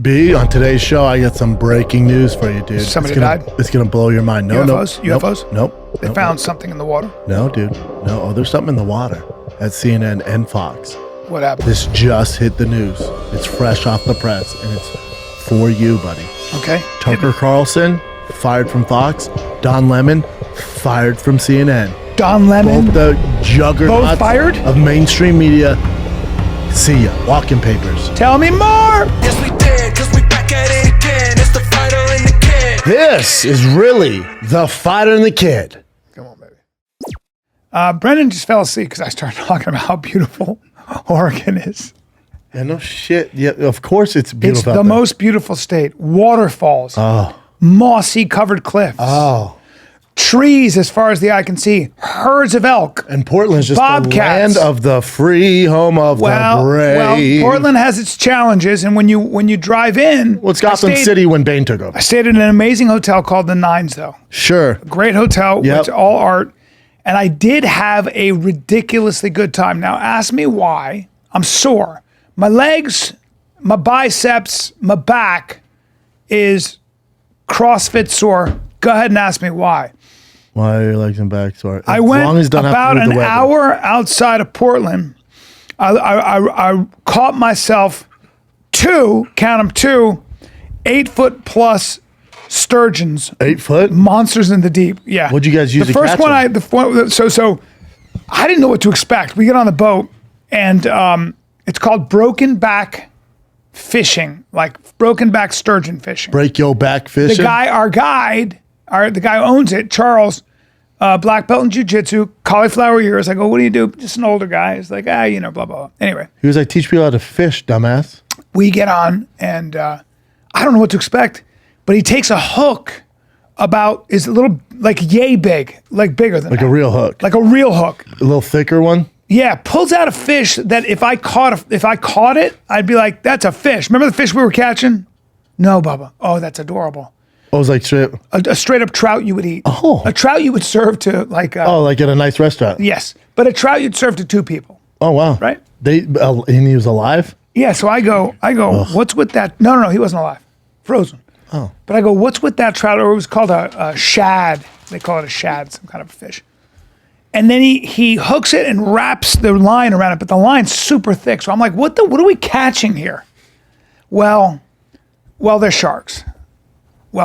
B, on today's show, I got some breaking news for you, dude. Somebody died? It's going to blow your mind. No, UFOs? no. UFOs? Nope. They found something in the water? No, dude. No. Oh, there's something in the water at CNN and Fox. What happened? This just hit the news. It's fresh off the press, and it's for you, buddy. Okay. Tucker Carlson, fired from Fox. Don Lemon, fired from CNN. Don Lemon? Both the juggernauts Both fired? of mainstream media. See ya. Walking papers. Tell me more! Yes, we did, cause we back at it again. It's the fighter and the kid. This is really the fighter and the kid. Come on, baby. Brendan just fell asleep because I started talking about how beautiful Oregon is. Yeah, no shit. Yeah, of course it's beautiful. It's out the there. most beautiful state. Waterfalls. Oh. Mossy covered cliffs. Oh. Trees as far as the eye can see. Herds of elk. And Portland's just Bobcats. the land of the free, home of the brave. Well, Portland has its challenges, and when you drive in, Well, it's Gotham City when Bane took over. I stayed in an amazing hotel called the Nines, though. Sure. Great hotel. Yep. It's all art, and I did have a ridiculously good time. Now, ask me why. I'm sore. My legs, my biceps, my back is CrossFit sore. Go ahead and ask me why. Why are your legs and back sore? I went about an hour outside of Portland. I caught myself count them two, 8 foot plus sturgeons. 8 foot? Monsters in the deep. Yeah. What'd you guys use the to first catch one? them? So I didn't know what to expect. We get on the boat, and it's called broken back fishing, like broken back sturgeon fishing. Break your back fishing? Our guide, the guy who owns it, Charles, black belt in jiu-jitsu, cauliflower ears. I go, what do you do? Just an older guy. He's like, blah, blah, blah. Anyway. He was like, teach people how to fish, dumbass. We get on, and I don't know what to expect, but he takes a hook is a little, like yay big, like bigger than Like that. a real hook. Like a real hook. A little thicker one? Yeah, pulls out a fish that if I caught it, I'd be like, that's a fish. Remember the fish we were catching? No, Bubba. Oh, that's adorable. Oh, it was like straight. A straight up trout you would eat. Oh. A trout you would serve to like. Like at a nice restaurant. Yes, but a trout you'd serve to 2 people. Oh, wow. Right? And he was alive? Yeah, so I go, what's with that? No, he wasn't alive. Frozen. Oh. But I go, what's with that trout? Or it was called a shad. They call it a shad, some kind of a fish. And then he hooks it and wraps the line around it, but the line's super thick. So I'm like, what are we catching here? Well, they're sharks. He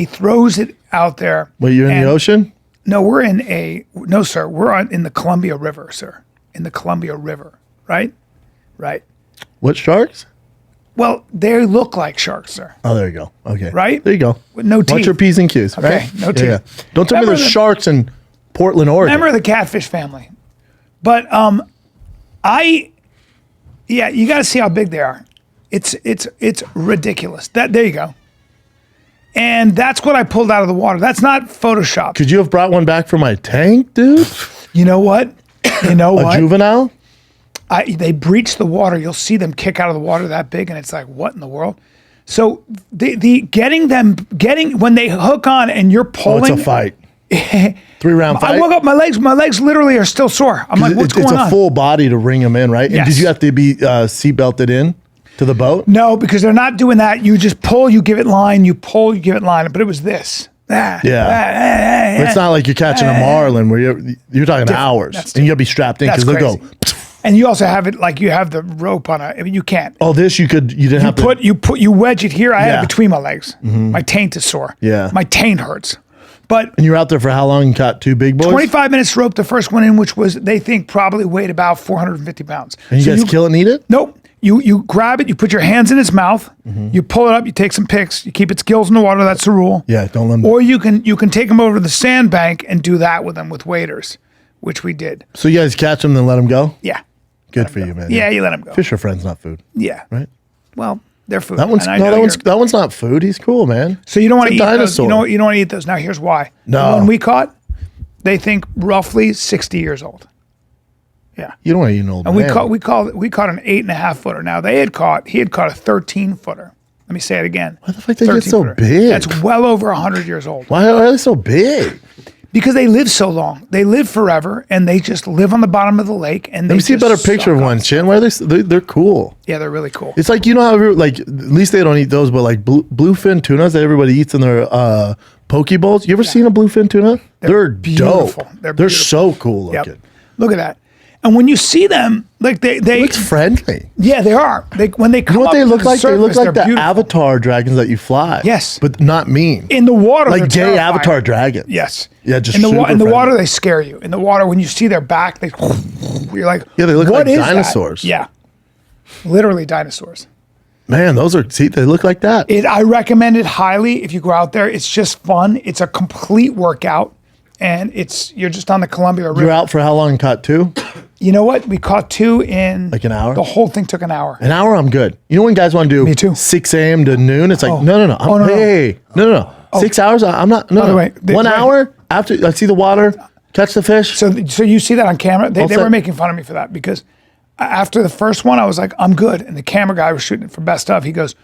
throws it out there. Wait, you're in the ocean? No, no, sir. We're in the Columbia River, sir. In the Columbia River, right? Right. What sharks? Well, they look like sharks, sir. Oh, there you go. Okay. Right? There you go. With no teeth. Watch your P's and Q's, Okay, right? no teeth. Yeah. Don't tell me Remember there's sharks in Portland, Oregon. Remember the catfish family. But you got to see how big they are. It's ridiculous. There you go. And that's what I pulled out of the water. That's not Photoshop. Could you have brought one back for my tank, dude? You know what? A juvenile? They breach the water. You'll see them kick out of the water that big, and it's like, what in the world? So when they hook on and you're pulling. Oh, it's a fight. 3-round fight? I woke up, my legs literally are still sore. I'm like, what's going on? It's a full body to ring them in, right? Yes. And did you have to be seat belted in to the boat? No, because they're not doing that. You just pull, you give it line, you pull, you give it line. But it was this. But it's not like you're catching a marlin where you're talking hours and you gotta be strapped in because they'll go. And you also have it like you have the rope on it. I mean, you can't. Oh, this you didn't have to. You wedge it here. I had it between my legs. My taint is sore. Yeah. My taint hurts. But and you were out there for how long and caught 2 big boys? 25 minutes roped the first one in, which was, they think, probably weighed about 450 pounds. And you guys kill it and eat it? Nope. You grab it, you put your hands in its mouth, you pull it up, you take some pics, you keep its gills in the water, that's the rule. Yeah, don't let them. Or you can take them over to the sandbank and do that with them with waders, which we did. So you guys catch them then let them go? Yeah. Good for you, man. Yeah, you let them go. Fish are friends, not food. Yeah. Right? Well, they're food. That one's not food. He's cool, man. So you don't want to eat those. dinosaur. You don't want to eat those. Now here's why. No. The one we caught, they think roughly 60 years old. Yeah. You don't want to eat an old And man. we caught an 8.5 footer. Now he had caught a 13 footer. Let me say it again. Why the fuck they get so 13-footer. big? That's well over 100 years old. Why are they so big? Because they live so long. They live forever, and they just live on the bottom of the lake. And Let me see a better picture of one, Chin. Why are they're cool. Yeah, they're really cool. It's like, you know how, like, at least they don't eat those, but like bluefin tunas that everybody eats in their poke bowls. You ever seen a bluefin tuna? They're beautiful. Dope. They're so cool looking. Yep. Look at that. And when you see them, like they It's friendly. yeah, they are. When they come You know what up they to look the like? They look surface, like they're the beautiful. Avatar dragons that you fly. Yes. But not mean. In the water, Like they're gay terrifying. Avatar dragons. Yes. Yeah, just in the super in the friendly. water they scare you. In the water, when you see their back, you're like, Yeah, they look "What like is that?" dinosaurs. Yeah, literally dinosaurs. Man, they look like that. I recommend it highly if you go out there. It's just fun. It's a complete workout, and you're just on the Columbia River. You're out for how long and caught 2? You know what? We caught 2 in Like an hour? The whole thing took an hour. An hour, I'm good. You know when guys want to do Me too. 6 a.m. to noon? It's like, no. No. 6 hours? I'm not. No. By the way, 1 hour after I see the water, catch the fish. So you see that on camera? They set. were making fun of me for that because after the first one, I was like, I'm good. And the camera guy was shooting it for best of. He goes,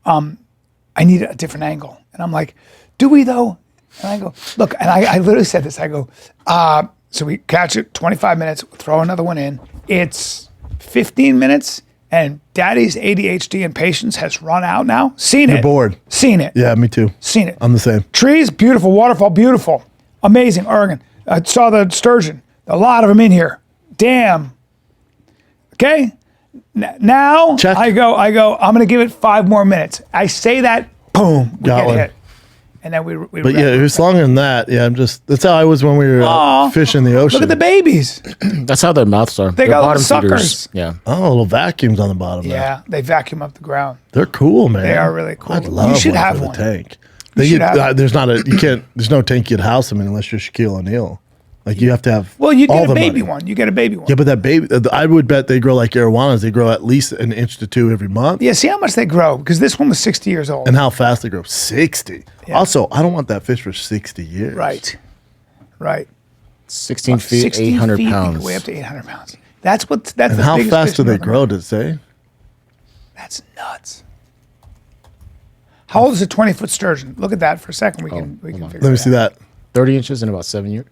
I need a different angle. And I'm like, do we though? And I go, look, and I literally said this. I go, so we catch it 25 minutes, throw another one in. It's 15 minutes, and Daddy's ADHD and patience has run out now. Seen it. You're bored. Seen it. Yeah, me too. Seen it. I'm the same. Trees, beautiful. Waterfall, beautiful. Amazing. Oregon. I saw the sturgeon. A lot of them in here. Damn. Okay. Now Check. I go, I'm going to give it 5 more minutes. I say that, boom, we Got get one. hit. And then we But yeah, it was longer than that. Yeah, that's how I was when we were fishing the ocean. look at the babies. That's how their mouths are. They They're got bottom little feeders. suckers. Yeah. Oh, little vacuums on the bottom there. Yeah, they vacuum up the ground. They're cool, man. They are really cool. I'd love You should one have for one. the tank. should have There's no tank you'd house them in unless you're Shaquille O'Neal. Like you have to have Well, you all get a the baby money. one. You get a baby one. Yeah, but that baby, I would bet they grow like arowanas. They grow at least 1 inch to 2 every month. Yeah, see how much they grow because this one was 60 years old. And how fast they grow. 60. Yeah. Also, I don't want that fish for 60 years. Right. 16 feet, 16 800 feet, pounds. way up to 800 pounds. That's And the how biggest fast fish do in they North grow, America. did it say? That's nuts. How old is a 20-foot sturgeon? Look at that for a second. We can figure Let me it see out. that. 30 inches in about 7 years.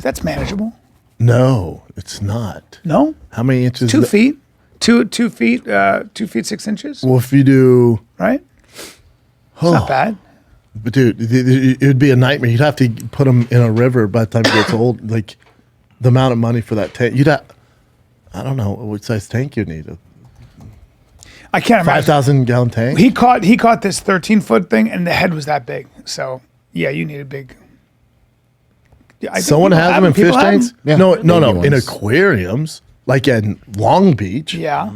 That's manageable. No, it's not. No? How many inches? 2 feet. 2 feet, 2 feet 6 inches. Well, if you do, Right? It's not bad. but dude, it would be a nightmare. You'd have to put them in a river by the time it gets old. Like the amount of money for that tank. I don't know what size tank you need. I can't imagine. 5,000 gallon tank. He caught this 13-foot thing, and the head was that big. So yeah, you need a big. Yeah, I think Someone people has have them in People fish have tanks. them. Yeah, No, baby in ones. aquariums, like in Long Beach. Yeah,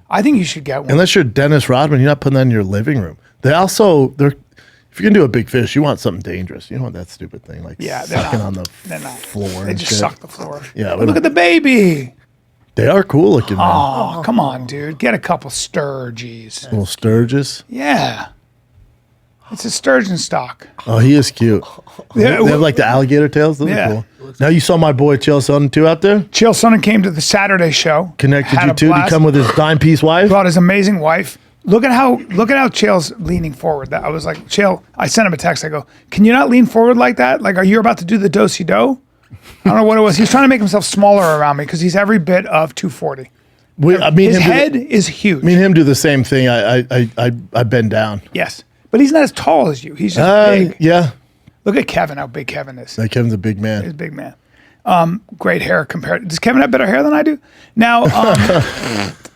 I think you should get one. Unless you're Dennis Rodman, you're not putting that in your living room. If you're gonna do a big fish, you want something dangerous. You don't want that stupid thing like Yeah, they're sucking not. on the They're not. floor. They and just shit. suck the floor. Yeah, But but- look at the baby. They are cool looking, man. Oh, come on, dude. Get a couple sturgies. Little sturges. Yeah. It's a sturgeon stock. Oh, he is cute. Yeah, They have like the alligator tails. Those Yeah. are cool. Now you saw my boy Chael Sonnen too out there. Chael Sonnen came to the Saturday show. Connected had you a too. Did he blast. come with his dime piece wife? Brought his amazing wife. Look at how Chael's leaning forward. That I was like, Chael, I sent him a text. I go, can you not lean forward like that? Like, are you about to do the do-si-do? I don't know what it was. He's trying to make himself smaller around me because he's every bit of 240. His head is huge. Me and him do the same thing. I bend down. Yes. But he's not as tall as you. He's just big. Yeah. Look at Kevin, how big Kevin is. Like Kevin's a big He's man. a big man. Great hair compared. Does Kevin have better hair than I do? Now,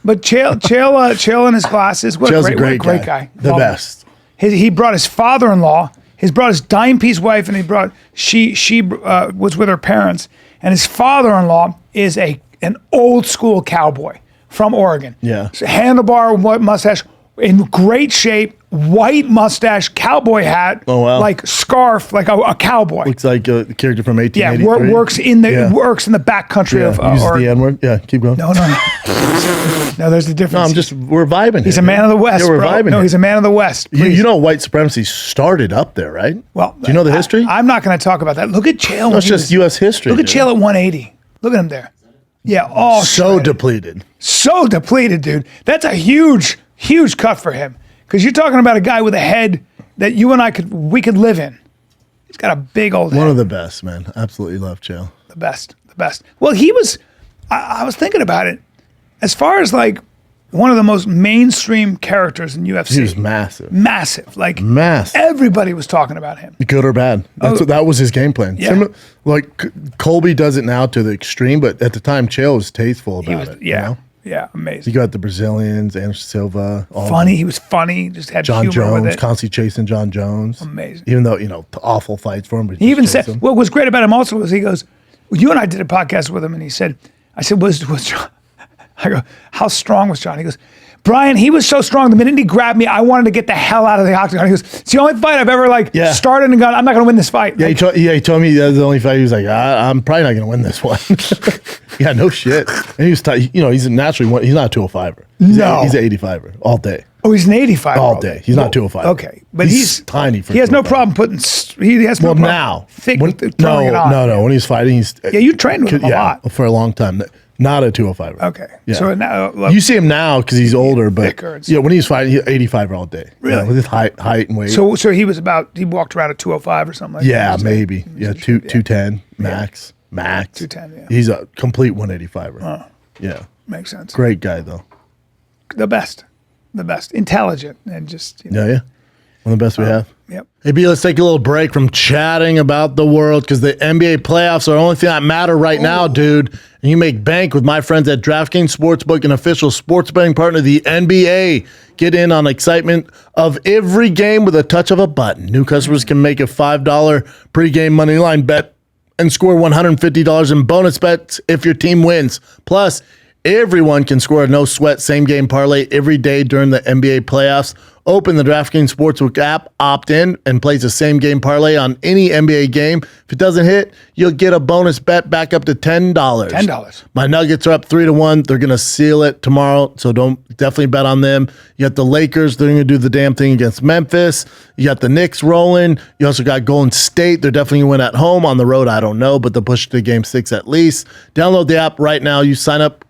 but Chael and his glasses. What Chael's a great guy. The Love him. best. He brought his father-in-law. He's brought his dime piece wife, and he brought she was with her parents. And his father-in-law is an old school cowboy from Oregon. Yeah. So handlebar, white mustache, in great shape, white mustache, cowboy hat, Oh, wow. like scarf, like a cowboy. Looks like a character from Yeah, 1883. works in the back country of Uses Oregon. the N word. Yeah, keep going. No. No, there's a difference. We're vibing. He's here, a man of the West, Yeah, we're bro. vibing. No, here. he's a man of the West. You Please. know white supremacy started up there, right? Well, do you know the history? I'm not going to talk about that. Look at Chael. No, it's just U.S. history. Look at dude. Chael at 180. Look at him there. Yeah. Oh, So shredded. depleted. So depleted, dude. That's a huge cut for him. Because you're talking about a guy with a head that you and I could live in. He's got a big old head. One of the best, man. Absolutely love Chael. The best. Well, he was, I was thinking about it, as far as like one of the most mainstream characters in UFC. He was massive. Massive. Like, Massive. everybody was talking about him. Good or bad. That was his game plan. Yeah. Colby does it now to the extreme, but at the time, Chael was tasteful about it. Yeah. You know? Yeah, amazing. You got the Brazilians, Anderson Silva. Funny. He was funny. Just had John humor with Jones, it. constantly chasing John Jones. Amazing. Even though, awful fights for him. But He even said, what was great about him also was he goes, you and I did a podcast with him, and he said, I said, was John? I go, how strong was John? He goes, Brian, he was so strong. The minute he grabbed me, I wanted to get the hell out of the octagon. He goes, it's the only fight I've ever started and gone, I'm not going to win this fight. Yeah, he told me that was the only fight. He was like, I'm probably not going to win this one. Yeah, no shit. And he was, he's naturally he's not a 205er. He's an 85er all day. Oh, he's an 85 all day. He's not 205. Okay, but he's tiny. For he has no 205. problem putting. He has no problem now. Thick When, throwing it on. No. When he's fighting, you trained with him a lot for a long time. Not a 205er. Okay, Yeah. so now You see him now because he's older, but thicker. when he's fighting, he's 85er all day. Really? With his height and weight. So he walked around at 205 or something like that. Yeah, maybe. Yeah, 210 max. 210. Yeah, He's a complete 185er. Yeah. makes sense. Great guy though. The best, intelligent, and just Yeah. One of the best we have. Yep. Hey, B, let's take a little break from chatting about the world because the NBA playoffs are the only thing that matter right now, dude. And you make bank with my friends at DraftKings Sportsbook, an official sports betting partner of the NBA. Get in on excitement of every game with a touch of a button. New customers can make a $5 pregame moneyline bet and score $150 in bonus bets if your team wins. Plus, everyone can score a no-sweat same-game parlay every day during the NBA playoffs. Open the DraftKings Sportsbook app, opt in, and place a same-game parlay on any NBA game. If it doesn't hit, you'll get a bonus bet back up to $10. $10. My Nuggets are up 3-1. They're going to seal it tomorrow, so definitely bet on them. You got the Lakers. They're going to do the damn thing against Memphis. You got the Knicks rolling. You also got Golden State. They're definitely going to win at home. On the road, I don't know, but they'll push to game 6 at least. Download the app right now. You sign up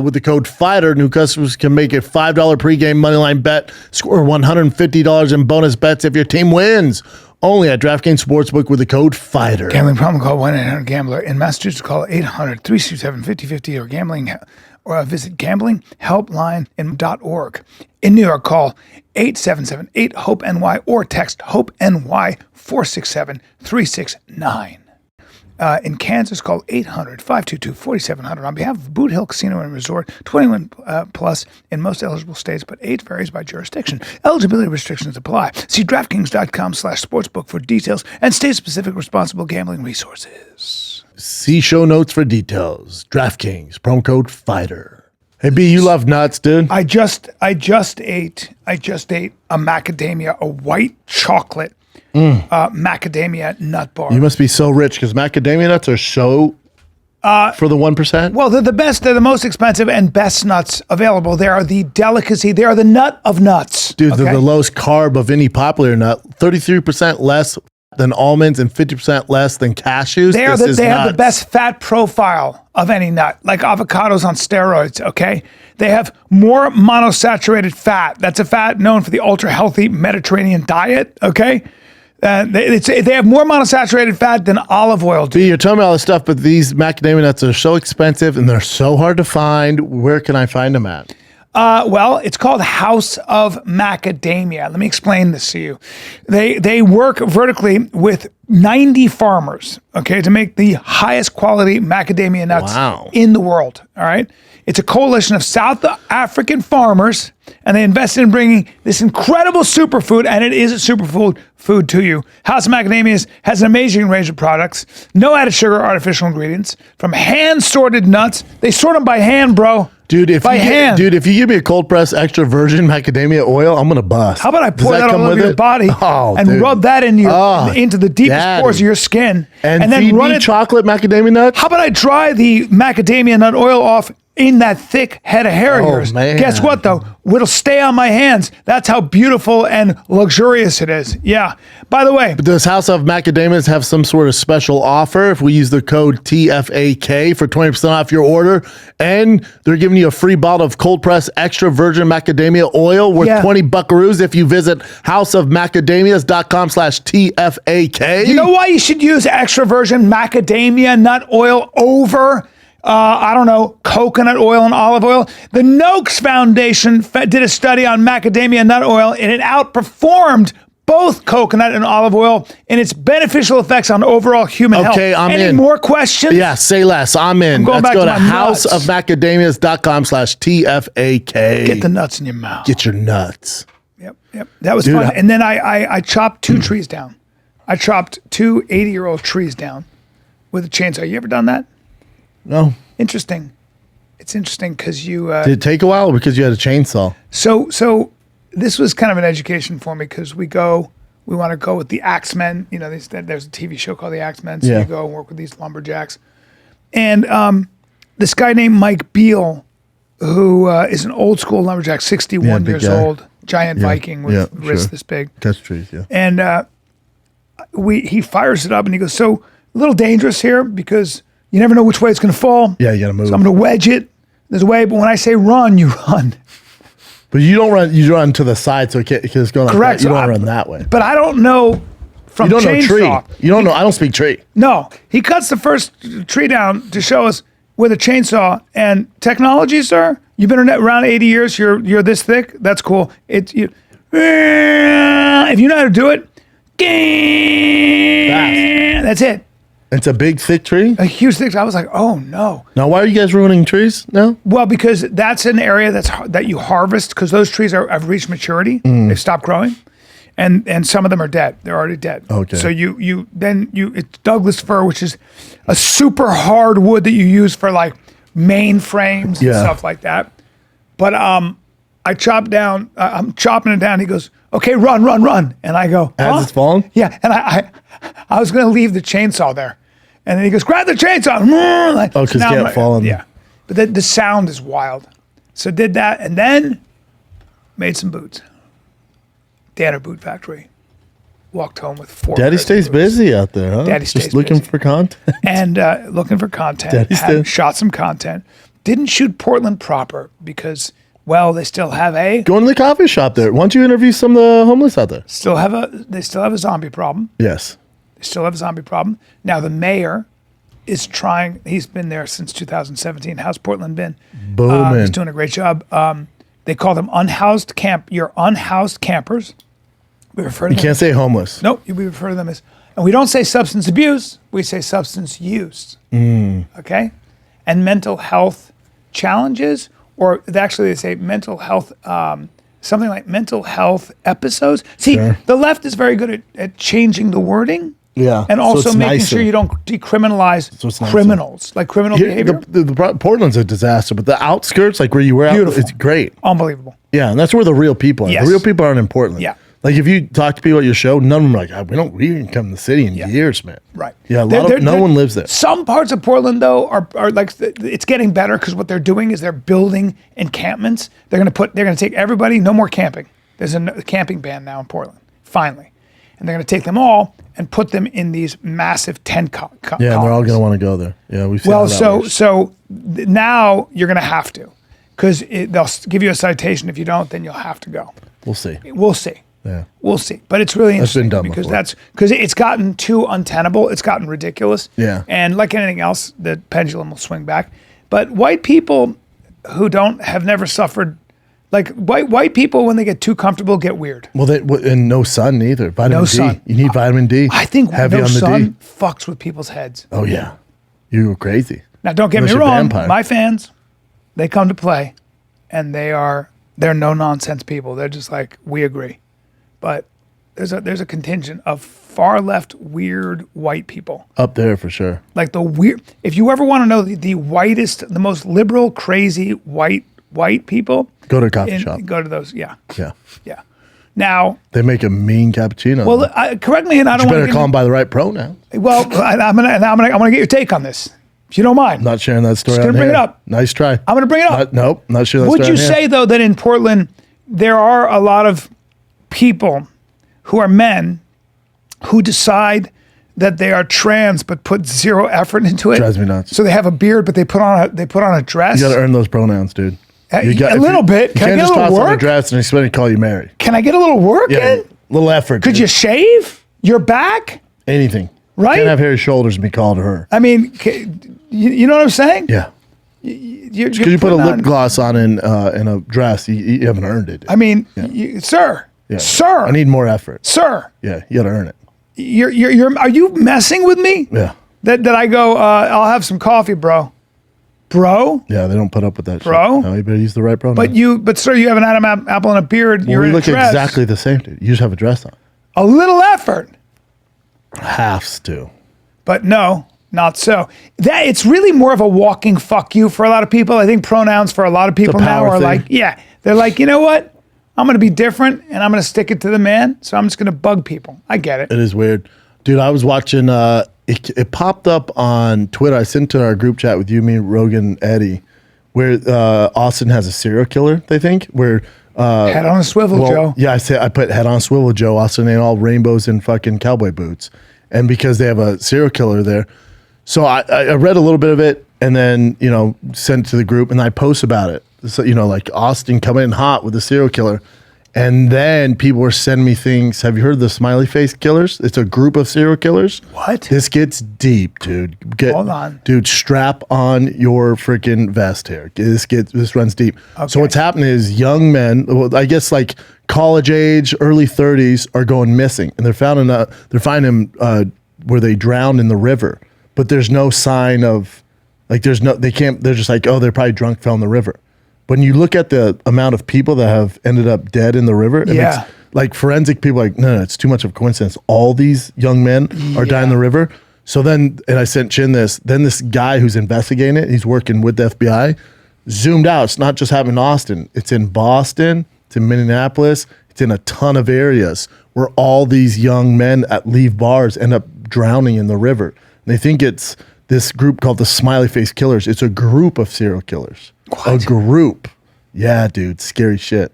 with the code FIGHTER. New customers can make a $5 pregame moneyline bet, score $150 in bonus bets if your team wins. Only at DraftKings Sportsbook with the code FIGHTER. Gambling problem? Call 1-800-GAMBLER. In Massachusetts, call 800-367-5050 or visit gamblinghelpline.org. In New York, call 877-8-HOPE-NY or text HOPE-NY 467-369. In Kansas, call 800-522-4700. On behalf of Boot Hill Casino and Resort, 21 plus in most eligible states, but 8 varies by jurisdiction. Eligibility restrictions apply. See DraftKings.com/sportsbook for details and state-specific responsible gambling resources. See show notes for details. DraftKings, promo code FIGHTER. Hey, B, you love nuts, dude. I just ate a macadamia, a white chocolate macadamia nut bar. You must be so rich because macadamia nuts are so for the 1%. Well, they're the best. They're the most expensive and best nuts available. They are the delicacy. They are the nut of nuts. Dude, they're the lowest carb of any popular nut. 33% less than almonds and 50% less than cashews. They have the best fat profile of any nut, like avocados on steroids, okay? They have more monosaturated fat. That's a fat known for the ultra-healthy Mediterranean diet, okay? They have more monosaturated fat than olive oil. B, you're telling me all this stuff, but these macadamia nuts are so expensive and they're so hard to find. Where can I find them at? Well, it's called House of Macadamia. Let me explain this to you. They work vertically with 90 farmers, okay, to make the highest quality macadamia nuts in the world, all right? It's a coalition of South African farmers, and they invested in bringing this incredible superfood, and it is a superfood to you. House of Macadamias has an amazing range of products. No added sugar or artificial ingredients. From hand-sorted nuts. They sort them by hand, bro. Dude, if you give me a cold press extra virgin macadamia oil, I'm gonna bust. How about I pour that all over your body and rub that into the deepest pores of your skin, and then feed run me it chocolate macadamia nuts? How about I dry the macadamia nut oil off in that thick head of hair of Oh, yours. man. Guess what, though? It'll stay on my hands. That's how beautiful and luxurious it is. Yeah. By the way, Does House of Macadamias have some sort of special offer if we use the code TFAK for 20% off your order? And they're giving you a free bottle of cold pressed extra virgin macadamia oil worth Yeah. 20 buckaroos if you visit houseofmacadamias.com/TFAK. you know why you should use extra virgin macadamia nut oil over, I don't know, coconut oil and olive oil? The Noakes Foundation did a study on macadamia nut oil, and it outperformed both coconut and olive oil in its beneficial effects on overall human health. Okay, I'm Any in. more questions? Yeah, say less. I'm in. going Let's back go to to my nuts. houseofmacadamias.com/TFAK. Get the nuts in your mouth. Get your nuts. Yep. That was Dude, fun. And then I chopped 2 trees down. I chopped 2 80-year-old trees down with a chainsaw. You ever done that? No. Interesting. It's interesting because you. Did it take a while because you had a chainsaw? So this was kind of an education for me because we want to go with the Axemen. You know, there's a TV show called the Axemen. So Yeah. you go and work with these lumberjacks. And this guy named Mike Beal, who is an old school lumberjack, 61 Yeah, big years guy. old, giant Viking with wrists sure. this big. Catch trees, yeah. And he fires it up and he goes, so a little dangerous here because you never know which way it's going to fall. Yeah, you got to move. So I'm going to wedge it. There's a way, but when I say run, you run. But you don't run. You run to the side, so it's going like Correct. that. You So don't I- run that way. But I don't know from You don't know chainsaw. tree. You don't know. I don't speak tree. No, he cuts the first tree down to show us with a chainsaw and technology, sir. You've been around 80 years. You're this thick. That's cool. If you know how to do it, that's it. It's a big, thick tree. A huge thick. I was like, oh no. Now, why are you guys ruining trees now? Well, because that's an area that you harvest because those trees have reached maturity. They've stopped growing, and some of them are dead. They're already dead. Okay. So it's Douglas fir, which is a super hard wood that you use for like main frames and Yeah. stuff like that. But I chop down. I'm chopping it down. He goes, "Okay, run!" And I go, As huh? it's falling? Yeah. And I was going to leave the chainsaw there, and then he goes, "Grab the chainsaw!" Like, Oh, 'cause now you I'm can't fall in. Yeah. But the sound is wild. So did that, and then made some boots. Danner Boot Factory. Walked home with 4 Daddy pairs of stays boots. busy out there, huh? Daddy stays Just looking busy. for content. And looking for content. Daddy stays- Shot some content. Didn't shoot Portland proper because, well, they still have Go into the coffee shop there. Why don't you interview some of the homeless out there? they still have a zombie problem. Yes. They still have a zombie problem. Now the mayor is trying. He's been there since 2017. How's Portland been? Booming. He's doing a great job. They call them unhoused camp. You're unhoused campers. We refer to You them. can't say homeless. Nope, we refer to them as, and we don't say substance abuse, we say substance use. Okay? And mental health challenges, or actually they say mental health, something like mental health episodes. See, Sure. the left is very good at changing the wording. Yeah. And So also it's making nicer. sure you don't decriminalize it's nicer. criminals, like criminal Here, behavior. Portland's a disaster, but the outskirts, like where you were out, Beautiful. it's great. Unbelievable. Yeah, and that's where the real people are. Yes. The real people aren't in Portland. Yeah. Like if you talk to people at your show, none of them are like, we didn't come to the city in years, man. Right. Yeah, no one lives there. Some parts of Portland, though, are like it's getting better because what they're doing is they're building encampments. They're going to take everybody. No more camping. There's a camping ban now in Portland, finally, and they're going to take them all and put them in these massive tent colonies. Yeah, and they're all going to want to go there. Yeah, we've seen how Well, that works. so now you're going to have to because they'll give you a citation. If you don't, then you'll have to go. We'll see. We'll see. Yeah. We'll see. But it's really That's been interesting done because before. it's gotten too untenable. It's gotten ridiculous. Yeah. And like anything else, the pendulum will swing back. But white people who have never suffered, like white people when they get too comfortable get weird. Well, and no sun either. Vitamin No D. sun. You need vitamin D. I think heavy no on the sun D. fucks with people's heads. Oh yeah, you go crazy. Now don't get Unless me you're a wrong, vampire. my fans, they come to play, and they're no nonsense people. They're just like, we agree, but there's a contingent of far left weird white people. Up there for sure. Like the weird. If you ever want to know the whitest, the most liberal, crazy white people, Go to a coffee shop. go to those. Yeah, Yeah, yeah. Now, they make a mean cappuccino. well, correct me, and I don't you want better to call them by the right pronoun. Well, I'm gonna get your take on this. If you don't mind. Not sharing that story. Just gonna on bring it here. up. Nice try. I'm going to bring it up. Nope, not sure. That Would story you on here. say, though, that in Portland, there are a lot of people who are men who decide that they are trans but put zero effort into it? Drives me nuts. So they have a beard, but they put on a dress. You got to earn those pronouns, dude. A if little you- bit. You Can I can't get a just little toss on a work? dress and expect to call you Mary. Can I get a little work Yeah, in? little effort. Could dude. you shave your back? Anything? Right? Can't have hairy shoulders and be called her. I mean, you know what I'm saying? Yeah. You're Because you put a putting lip on- gloss on in a dress, you haven't earned it. I mean, sir, Yeah. sir, I need more effort. sir. Yeah, you got to earn it. Are you messing with me? Yeah. That I go, I'll have some coffee, bro. Bro? Yeah, they don't put up with that Bro? shit. No, you better use the right pronoun. But sir, you have an Adam apple and a beard. well, You're we in a look dress. exactly the same, dude. You just have a dress on. A little effort. Halves to. But no, not so. That it's really more of a walking fuck you for a lot of people. I think pronouns for a lot of people now power are thing. like, yeah, they're like, you know what? I'm going to be different and I'm going to stick it to the man. So I'm just going to bug people. I get it. It is weird. Dude, I was watching, it popped up on Twitter. I sent to our group chat with you, me, Rogan, Eddie, where Austin has a serial killer, they think, where... Head on a swivel, Joe. Yeah, I put head on a swivel, Joe. Austin ain't all rainbows and fucking cowboy boots. And because they have a serial killer there. So I read a little bit of it and then, sent it to the group and I post about it. So, like Austin coming in hot with a serial killer. And then people were sending me things. Have you heard of the Smiley Face killers? It's a group of serial killers. What? This gets deep, dude. Hold on. Dude, strap on your freaking vest here. This runs deep. Okay. So what's happening is young men, well, I guess like college age, early 30s, are going missing. And they're finding them where they drowned in the river. But there's no sign of, they're just like, oh, they're probably drunk, fell in the river. When you look at the amount of people that have ended up dead in the river, it makes, like forensic people are like, no, it's too much of a coincidence. All these young men are dying in the river. So then, and I sent Chin this, then this guy who's investigating it, he's working with the FBI, zoomed out. It's not just happening in Austin. It's in Boston, it's in Minneapolis, it's in a ton of areas where all these young men that leave bars end up drowning in the river. And they think it's this group called the Smiley Face Killers. It's a group of serial killers. What? A group. Yeah, dude. Scary shit.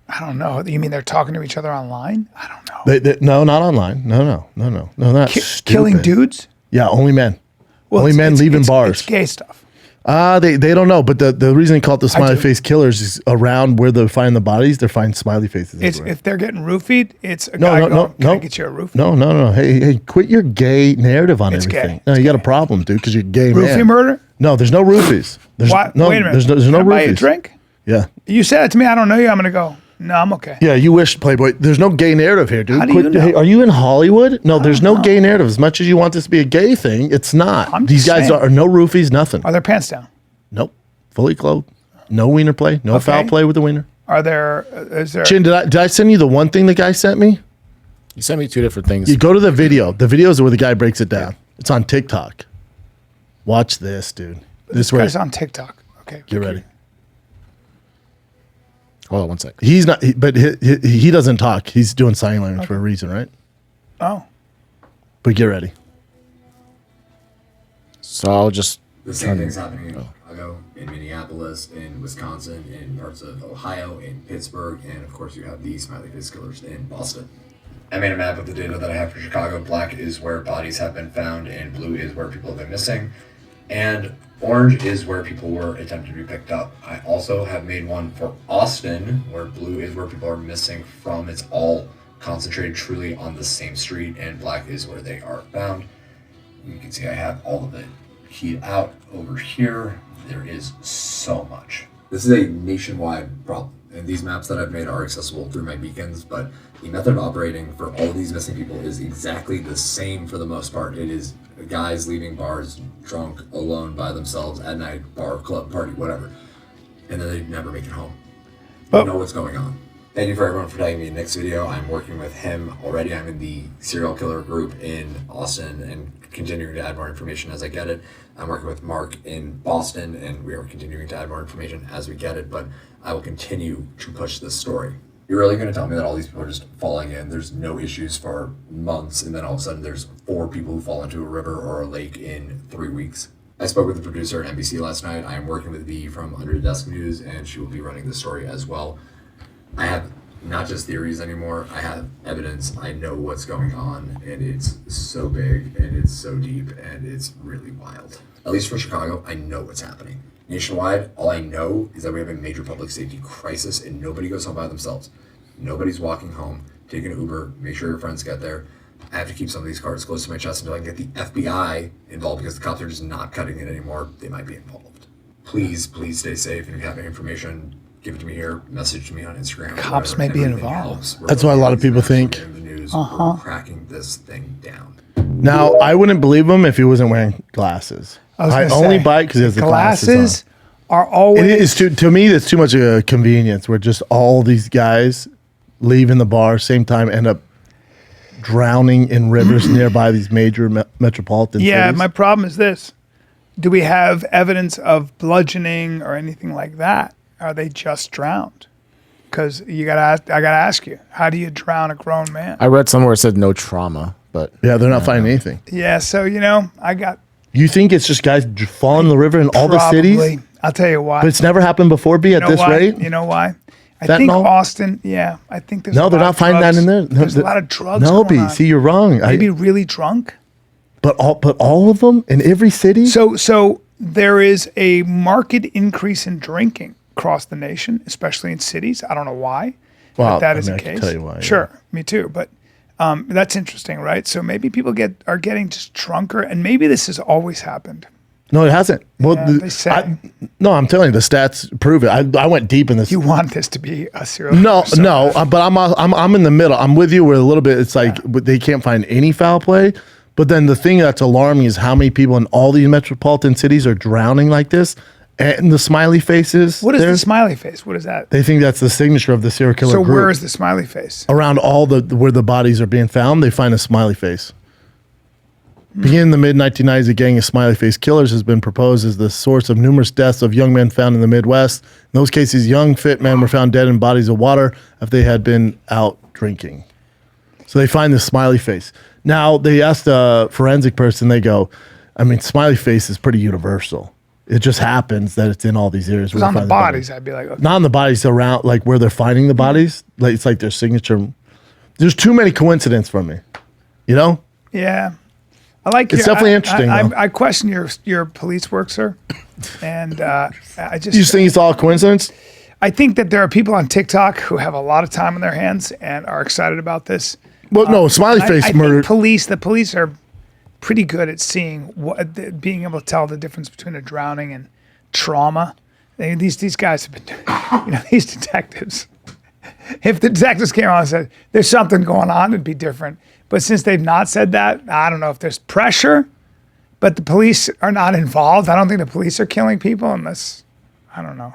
I don't know. You mean they're talking to each other online? I don't know. No, not online. No. That's stupid. Killing dudes? Yeah, only men. Well, only men leaving bars. It's gay stuff. They don't know, but the reason they call it the Smiley Face Killers is around where they're finding the bodies, they're finding smiley faces. It's everywhere. if they're getting roofied, it's a guy going, can I get you a roofie? No. Hey, quit your gay narrative on It's everything. gay. No, you got a problem, dude, because you're gay Roofie man. murder? No, there's no roofies. There's What? no, Wait a minute. There's no Can I buy you a roofies. drink? Yeah. You said it to me. I don't know you. I'm going to go. No, I'm okay. Yeah, you wish, Playboy. There's no gay narrative here, dude. How do you know? Hey, are you in Hollywood? No, there's no gay narrative. As much as you want this to be a gay thing, it's not. I'm These just guys saying. are no roofies, nothing. Are their pants down? Nope. Fully clothed. No wiener play. No Okay. foul play with the wiener. Are there, is there, Chin, did I send you the one thing the guy sent me? You sent me two different things. You go to the video. The video is where the guy breaks it down. It's on TikTok. Watch this, dude. this where guy's on TikTok. Okay. get ready. Hold on one sec. He's not, but he doesn't talk. He's doing sign language for a reason, right? Oh. But get ready. So I'll just The same thing's happening in Chicago, in Minneapolis, in Wisconsin, in parts of Ohio, in Pittsburgh, and of course you have the Smiley Face Killers in Boston. I made a map of the data that I have for Chicago. Black is where bodies have been found, and blue is where people have been missing, and orange is where people were attempted to be picked up. I also have made one for Austin, where blue is where people are missing from. It's all concentrated truly on the same street, and black is where they are found. You can see I have all of it keyed out over here. There is so much. This is a nationwide problem, and these maps that I've made are accessible through my beacons, but the method of operating for all of these missing people is exactly the same for the most part. It is guys leaving bars drunk, alone by themselves at night, bar, club, party, whatever, and then they never make it home. They don't know what's going on. Thank you for everyone for tagging me in the next video. I'm working with him already. I'm in the serial killer group in Austin and continuing to add more information as I get it. I'm working with Mark in Boston, and we are continuing to add more information as we get it, but I will continue to push this story. You're really going to tell me that all these people are just falling in, there's no issues for months, and then all of a sudden there's 4 people who fall into a river or a lake in 3 weeks? I spoke with the producer at NBC last night. I am working with V from Under the Desk News, and she will be running the story as well. I have not just theories anymore. I have evidence. I know what's going on, and it's so big, and it's so deep, and it's really wild. At least for Chicago, I know what's happening. Nationwide, all I know is that we have a major public safety crisis, and nobody goes home by themselves. Nobody's walking home. Take an Uber. Make sure your friends get there. I have to keep some of these cards close to my chest until I can get the FBI involved, because the cops are just not cutting it anymore. They might be involved. Please stay safe. And if you have any information, give it to me here. Message me on Instagram. Cops may be involved. That's why a lot of people think. In the news, we're cracking this thing down. Now, I wouldn't believe him if he wasn't wearing glasses. I only buy it because he has the glasses on. Are always. It is to me. It's too much of a convenience where just all these guys leaving the bar same time end up drowning in rivers nearby these major metropolitan cities. My problem is this: do we have evidence of bludgeoning or anything like that? Are they just drowned? Because I gotta ask you, how do you drown a grown man? I read somewhere it said no trauma, but Yeah, they're not finding anything. Yeah, so I got You think it's just guys falling in the river in all the cities? probably. I'll tell you why. But it's never happened before, B, at You know this why? rate? You know why? I think Fentanyl? Austin. Yeah, I think there's. No, a they're lot not of finding drugs. that in there. No, There's a lot of drugs. No, going B, on. see, you're wrong. Maybe really drunk. But all of them in every city? So there is a marked increase in drinking across the nation, especially in cities. I don't know why, Well, but that I is mean, the I can case. tell you why, yeah. Sure, me too. But that's interesting, right? So maybe people are getting just drunker, and maybe this has always happened. No, it hasn't. Well, Yeah, they say. no, I'm telling you, the stats prove it. I went deep in this. You want this to be a serial No, killer, so no, but I'm in the middle. I'm with you. Where a little bit, it's like they can't find any foul play. But then the thing that's alarming is how many people in all these metropolitan cities are drowning like this, and the smiley faces. What is the smiley face? What is that? They think that's the signature of the serial killer So group. where is the smiley face? Around all where the bodies are being found, they find a smiley face. Beginning in the mid-1990s, a gang of smiley face killers has been proposed as the source of numerous deaths of young men found in the Midwest. In those cases, young, fit men were found dead in bodies of water if they had been out drinking. So they find the smiley face. Now, they asked a forensic person, they go, I mean, smiley face is pretty universal. It just happens that it's in all these areas. Because on the bodies, I'd be like, okay. Not on the bodies, around, like where they're finding the bodies. Like it's like their signature. There's too many coincidences for me. You know? Yeah. I like It's definitely interesting, though. I question your police work, sir. And I just. You think it's all coincidence? I think that there are people on TikTok who have a lot of time on their hands and are excited about this. Well, no, smiley face I murder. think the police are pretty good at seeing being able to tell the difference between a drowning and trauma. These guys have been, these detectives. If the detectives came on and said there's something going on, it'd be different. But since they've not said that, I don't know if there's pressure. But the police are not involved. I don't think the police are killing people unless, I don't know.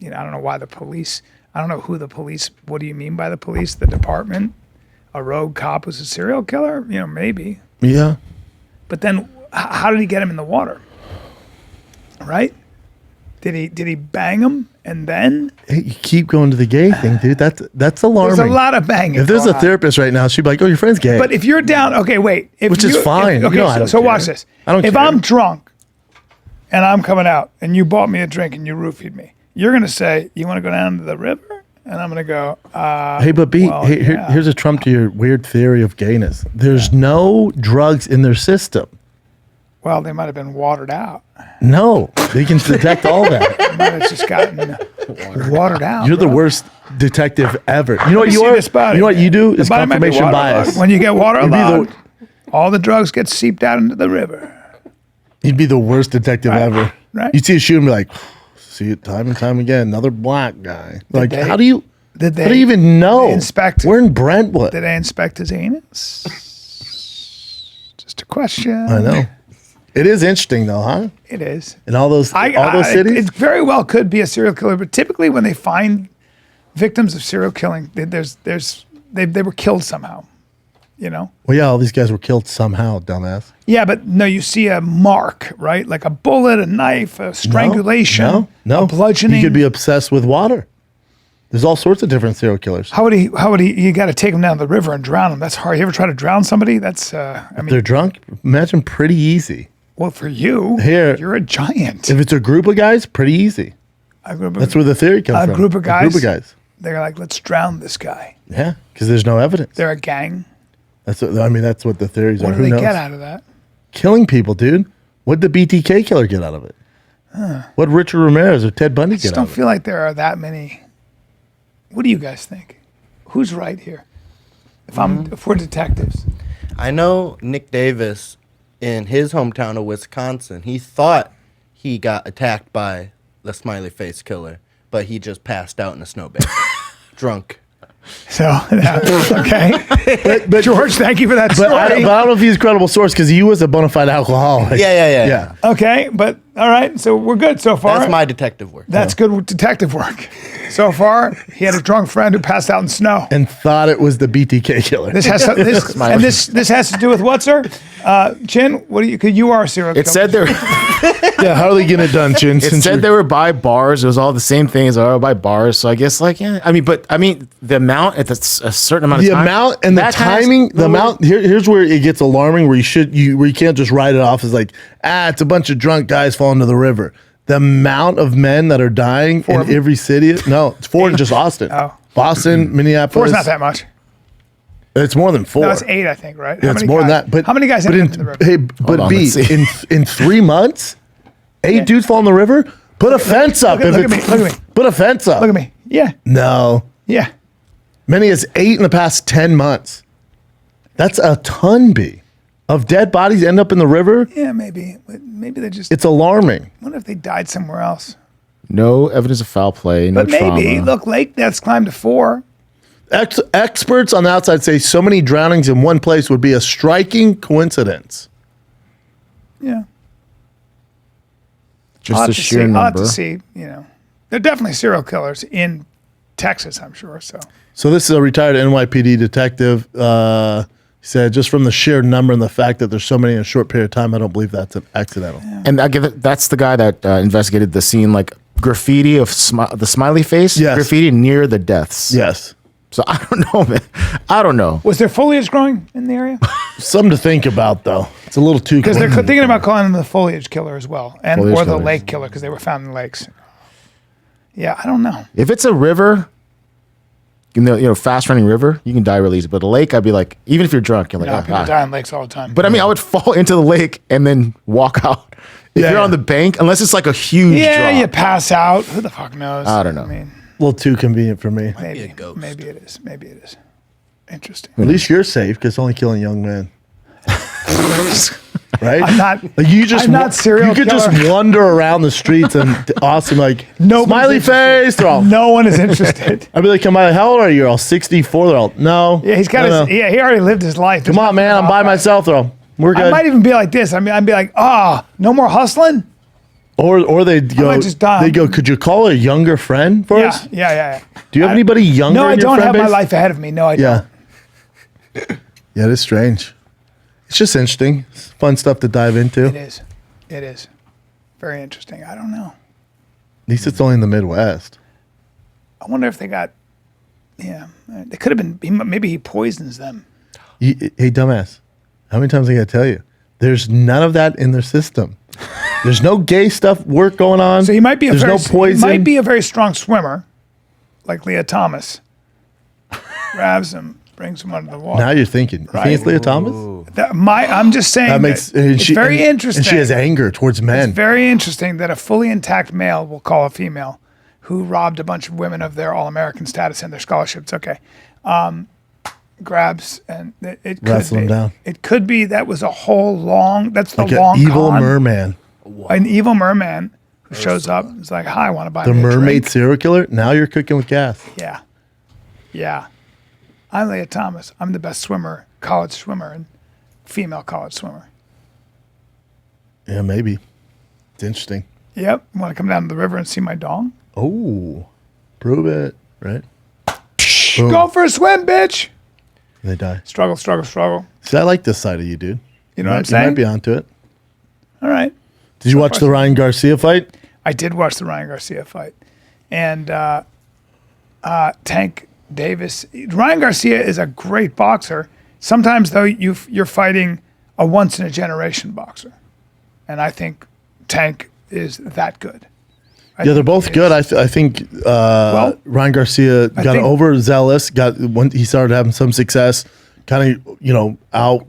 I don't know why the police. I don't know who the police. What do you mean by the police? The department? A rogue cop was a serial killer? Maybe. Yeah. But then, how did he get him in the water? Right? Did he bang him and then? Hey, you keep going to the gay thing, dude. That's alarming. There's a lot of banging. If there's a going on. therapist right now, she'd be like, "Oh, your friend's gay." But if you're down, okay, wait. Which is fine. Okay, I don't so care. watch this. I don't If care. I'm drunk and I'm coming out and you bought me a drink and you roofied me, you're gonna say, "You want to go down to the river?" And I'm gonna go. Hey, but B, well, yeah. here's a trump to your weird theory of gayness. There's no drugs in their system. Well, they might have been watered out. No, they can detect all that. They might have just gotten watered out. You're the bro. worst detective ever. You know what you See are? this body. You know what you do The is body might be confirmation waterlogged. bias. When you get You'd be waterlogged, all the drugs get seeped out into the river. You'd be the worst detective ever. Right. You'd see a shooter and be like, see it time and time again. Another black guy. Like, they- how do you even know? they inspect- We're in Brentwood. Did they inspect his anus? Just a question. I know. It is interesting though, huh? It is. In all those cities. It very well could be a serial killer, but typically when they find victims of serial killing, they were killed somehow. Well, yeah, all these guys were killed somehow, dumbass. Yeah, but no, you see a mark, right? Like a bullet, a knife, a strangulation, No. a bludgeoning. He could be obsessed with water. There's all sorts of different serial killers. How would he? You got to take him down to the river and drown him. That's hard. You ever try to drown somebody? That's. If they're drunk, imagine pretty easy. Well, for you, Here- you're a giant. If it's a group of guys, pretty easy. That's where the theory comes from. A group of guys. A group of guys. They're like, let's drown this guy. Yeah, because there's no evidence. They're a gang. That's what the theories What are. do Who they knows? get out of that? Killing people, dude. What did the BTK killer get out of it? What Richard Ramirez or Ted Bundy I just get out don't of it? feel like there are that many. What do you guys think? Who's right here? If we're detectives, I know Nick Davis in his hometown of Wisconsin. He thought he got attacked by the Smiley Face killer, but he just passed out in a snowbank, drunk. so okay. But George, thank you for that But story. I don't know if he's a credible source because he was a bona fide alcoholic. Yeah. Okay, but all right, so we're good so far. That's my detective work. That's good detective work. So far, he had a drunk friend who passed out in snow. And thought it was the BTK killer. This has this has to do with what, sir? Chin, what do you? Cause you are a serial killer. It said there. Yeah, how are they getting it done, Chin? It said they were by bars. It was all the same thing as by bars. So I guess the amount at a certain amount of the time. amount and the that has timing, the no- amount. Here's where it gets alarming. Where you can't just write it off as like, it's a bunch of drunk guys falling into the river. The amount of men that are dying in every city. No, it's 4 in just Austin. Oh. Boston, Minneapolis. 4's not that much. It's more than 4. No, it's 8, I think. Right? Yeah, it's more than that. But how many guys but ended up in the river? Hey, but on, B, let's see. in 3 months, 8 dudes fall in the river. Put a fence up. look at me, look at me. Put a fence up. Look at me. Yeah, No, yeah. many as 8 in the past 10 months. That's a ton, B, of dead bodies end up in the river. Yeah, maybe. But maybe they just. It's alarming. What if they died somewhere else? No evidence of foul play. No But maybe. trauma. Look, lake deaths climbed to 4. Experts on the outside say so many drownings in one place would be a striking coincidence. Yeah. Just the sheer I'll have number. to see. You know, there are definitely serial killers in Texas. I'm sure. So this is a retired NYPD detective. He said, just from the sheer number and the fact that there's so many in a short period of time, I don't believe that's an accidental. And I give it. That's the guy that investigated the scene, like graffiti of the smiley face. Yes. Graffiti near the deaths. Yes. So I don't know, man. I don't know. Was there foliage growing in the area? Something to think about, though. It's a little too Because they're clean. thinking about calling him the foliage killer as well, and Foliage or the killer. lake killer because they were found in lakes. Yeah, I don't know. If it's a river, fast running river, you can die really easy. But a lake, I'd be like, even if you're drunk, you're like, No, oh, people God. die in lakes all the time. But I mean, I would fall into the lake and then walk out. If Yeah, you're yeah. on the bank, unless it's like a huge yeah, drop. you pass out. Who the fuck knows? I don't know. I mean, A little too convenient for me. maybe, a ghost. maybe it is. Maybe it is. Interesting. At least you're safe because it's only killing young men. Right? I'm not. Like you just I'm not serial You could killer. just wander around the streets and awesome like Nobody's smiley interested. face. They're all. No one is interested. I'd be like, come on, how old are you? You're all 64. They're all no. Yeah, he's got no, his. no. Yeah, he already lived his life. Come on, man. I'm by myself. They're all. We're good. I might even be like this. I mean, I'd be like, no more hustling. or they'd go. might just die. They go. Could you call a younger friend for Yeah, us? yeah. Do you have anybody younger? No, I in your don't friend have my base? life ahead of me. No, I don't. Yeah. Yeah, it is strange. It's just interesting. It's fun stuff to dive into. It is. It is. Very interesting. I don't know. At least it's only in the Midwest. I wonder if they got. Yeah, they could have been. Maybe he poisons them. Hey, dumbass. How many times I got to tell you? There's none of that in their system. There's no gay stuff work going on. So he might be There's no poison. He might be a very strong swimmer, like Leah Thomas. Grabs him, brings him under the water. Now you're thinking. You think it's Leah Thomas? I'm just saying. That makes. it's very interesting. And she has anger towards men. It's very interesting that a fully intact male will call a female who robbed a bunch of women of their All-American status and their scholarships. Okay. Grabs and it could Wrestle be. him down. It could be that was a whole long. That's the like long an evil con. merman. An evil merman who shows up. Is like, hi, I want to buy The me a mermaid drink. serial killer. Now you're cooking with gas. Yeah. Yeah. I'm Leah Thomas. I'm the best swimmer, college swimmer, and female college swimmer. Yeah, maybe. It's interesting. Yep. Want to come down to the river and see my dong? Oh, prove it. Right? Boom. Go for a swim, bitch. They die. Struggle, struggle, struggle. See, I like this side of you, dude. You know what I'm You saying? might be onto it. All right. Did you watch the Ryan Garcia fight? I did watch the Ryan Garcia fight. And Tank Davis. Ryan Garcia is a great boxer. Sometimes, though, you're fighting a once-in-a-generation boxer. and I think Tank is that good. Yeah, they're both good. I think Ryan Garcia got think- overzealous. When he started having some success, kind of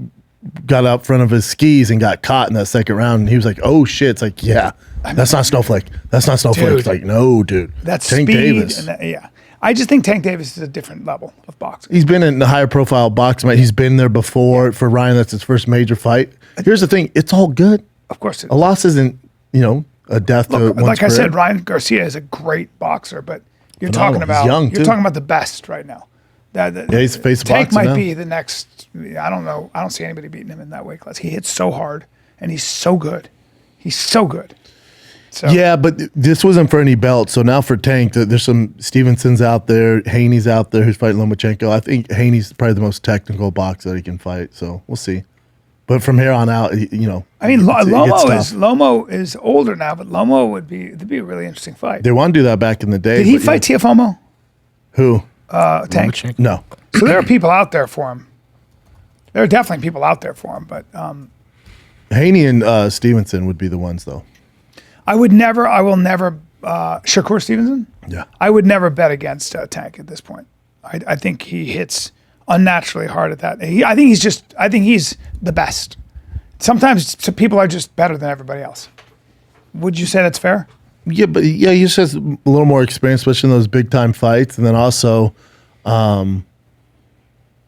got out front of his skis and got caught in that second round. And he was like, "Oh shit!" It's like, yeah, that's not Snowflake. That's not Snowflake. Dude. It's like, no, dude. That's Tank speed. Davis. And yeah, I just think Tank Davis is a different level of boxing. He's been in the higher profile boxing. He's been there before. For Ryan, that's his first major fight. Here's the thing: it's all good. Of course, it A is. loss isn't, a death to one's Like I said, career. Ryan Garcia is a great boxer, but you're Phenomenal. talking about He's young, you're too. talking about the best right now. Yeah, he's the face of Tank boxing might now. be the next. I don't know. I don't see anybody beating him in that weight class. He hits so hard, and he's so good. He's so good. So Yeah, but this wasn't for any belt. So now for Tank, there's some Stevenson's out there, Haney's out there who's fighting Lomachenko. I think Haney's probably the most technical boxer that he can fight. So we'll see. But from here on out, I mean, it gets tough. Lomo is it'd be a really interesting fight. They want to do that back in the day. Did he but, fight Tiafoe? Who? Tank. No. So there are people out there for him. There are definitely people out there for him, but Haney and Stevenson would be the ones, though. I will never, Shakur Stevenson? Yeah. I would never bet against Tank at this point. I think he hits unnaturally hard at that. I think he's the best. Sometimes people are just better than everybody else. Would you say that's fair? Yeah, but he just has a little more experience, especially in those big time fights. And then also,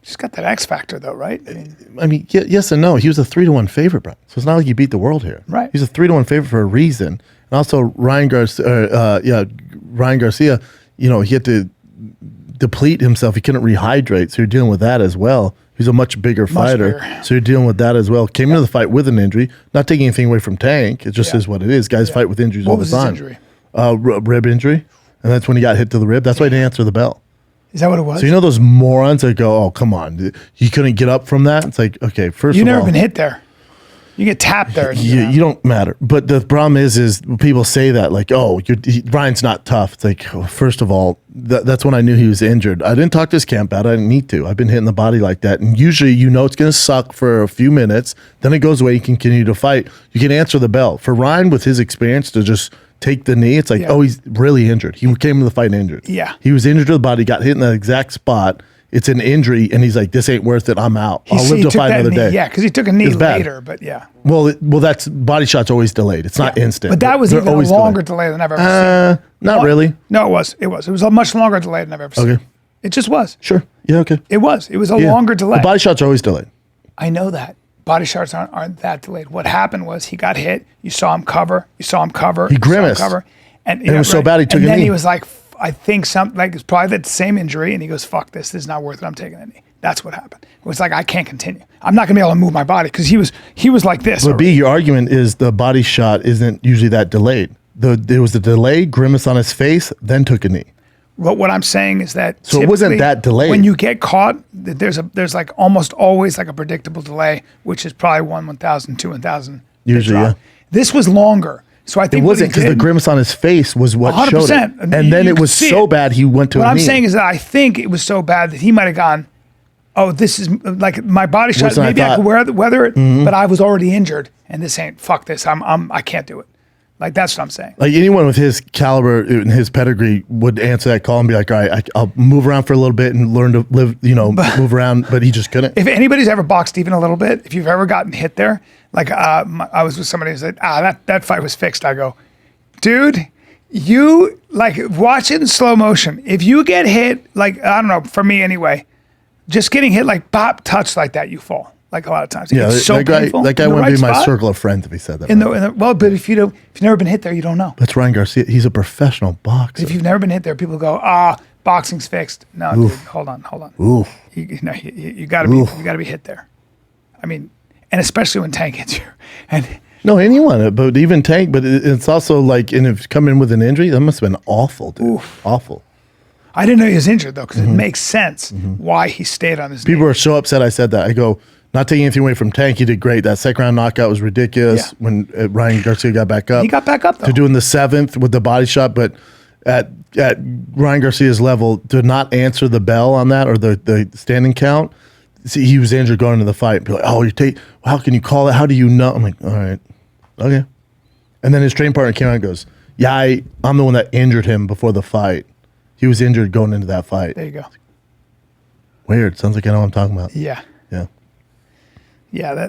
He's got that X factor though, right? yes and no. He was a 3-1 favorite, bro. So it's not like he beat the world here. Right. He's a 3-1 favorite for a reason. And also Ryan Garcia, he had to deplete himself. He couldn't rehydrate. So you're dealing with that as well. He's a much bigger fighter. bigger. So you're dealing with that as well. Came into the fight with an injury, not taking anything away from Tank. It just is what it is. Guys fight with injuries all What the was his time. injury? Rib injury. And that's when he got hit to the rib. That's why he didn't answer the bell. Is that what it was? So you know those morons that go, "Oh, come on, you couldn't get up from that." It's like, okay, first You've of never all, been hit there. You get tapped there. you don't matter. But the problem is people say that like, "Oh, Ryan's not tough." It's like, oh, first of all, that's when I knew he was injured. I didn't talk to his camp out. I didn't need to. I've been hitting the body like that, and usually it's going to suck for a few minutes. Then it goes away. You can continue to fight. You can answer the bell. For Ryan, with his experience, to just take the knee, it's like, oh, he's really injured. He came to the fight injured. Yeah. He was injured to the body, got hit in that exact spot. It's an injury, and he's like, this ain't worth it. I'm out. I'll live to fight another day. Yeah, because he took a knee It's bad. later, but yeah. Well, that's body shot's always delayed. It's not instant. But that was They're even a always longer delayed. delay than I've ever seen. Not really. No, it was. It was a much longer delay than I've ever seen. Okay. It just was. Sure. Yeah. Okay. It was. It was a Yeah. longer delay. The body shots are always delayed. I know that. Body shots aren't that delayed. What happened was he got hit. You saw him cover. He grimaced. And it was so bad he took and a then knee. he was like, I think it's probably the same injury. And he goes, fuck this. This is not worth it. I'm taking a knee. That's what happened. It was like, I can't continue. I'm not going to be able to move my body because he was like this. But B, your argument is the body shot isn't usually that delayed. There was a delay, grimace on his face, then took a knee. But what I'm saying is that So it wasn't typically, that delayed. When you get caught, there's like almost always like a predictable delay, which is probably 1,000, 2,000. Usually, drop. yeah. This was longer. So I It think what wasn't he because the did- grimace on his face was what 100%. showed it. And And then you it could was see so it. bad he went to What a I'm knee. saying is that I think it was so bad that he might have gone, oh, this is like my body shot. Worse than I Maybe I thought. could weather it, but I was already injured, and this ain't. Fuck this. I can't do it. Like that's what I'm saying. Like anyone with his caliber and his pedigree would answer that call and be like, all right, I'll move around for a little bit and learn to live, move around. But he just couldn't. If anybody's ever boxed even a little bit, if you've ever gotten hit there, like I was with somebody who said, that fight was fixed. I go, dude, you like watch it in slow motion. If you get hit, like, I don't know, for me anyway, just getting hit like pop touch like that, you fall. Like a lot of times. Yeah, It's so that guy painful. wouldn't In the right be my spot. circle of friends if he said that. Well, but if you've never been hit there, you don't know. That's Ryan Garcia. He's a professional boxer. If you've never been hit there, people go, boxing's fixed. No, dude, hold on. Oof. You gotta be hit there. I mean, and especially when Tank hits you. And No, anyone, but even Tank. But it's also like, and if you come in with an injury, that must have been awful, dude. Awful. I didn't know he was injured though, because it makes sense why he stayed on his People knee. are so upset I said that. I go, not taking anything away from Tank, he did great. That second round knockout was ridiculous Yeah. when Ryan Garcia got back up. He got back up though. To doing the seventh with the body shot, but at Ryan Garcia's level, to not answer the bell on that or the standing count, see, he was injured going into the fight. Be like, oh, how can you call it? How do you know? I'm like, all right. Okay. And then his training partner came out and goes, yeah, I'm the one that injured him before the fight. He was injured going into that fight. There you go. Weird. Sounds like I know what I'm talking about. Yeah. Yeah. Yeah,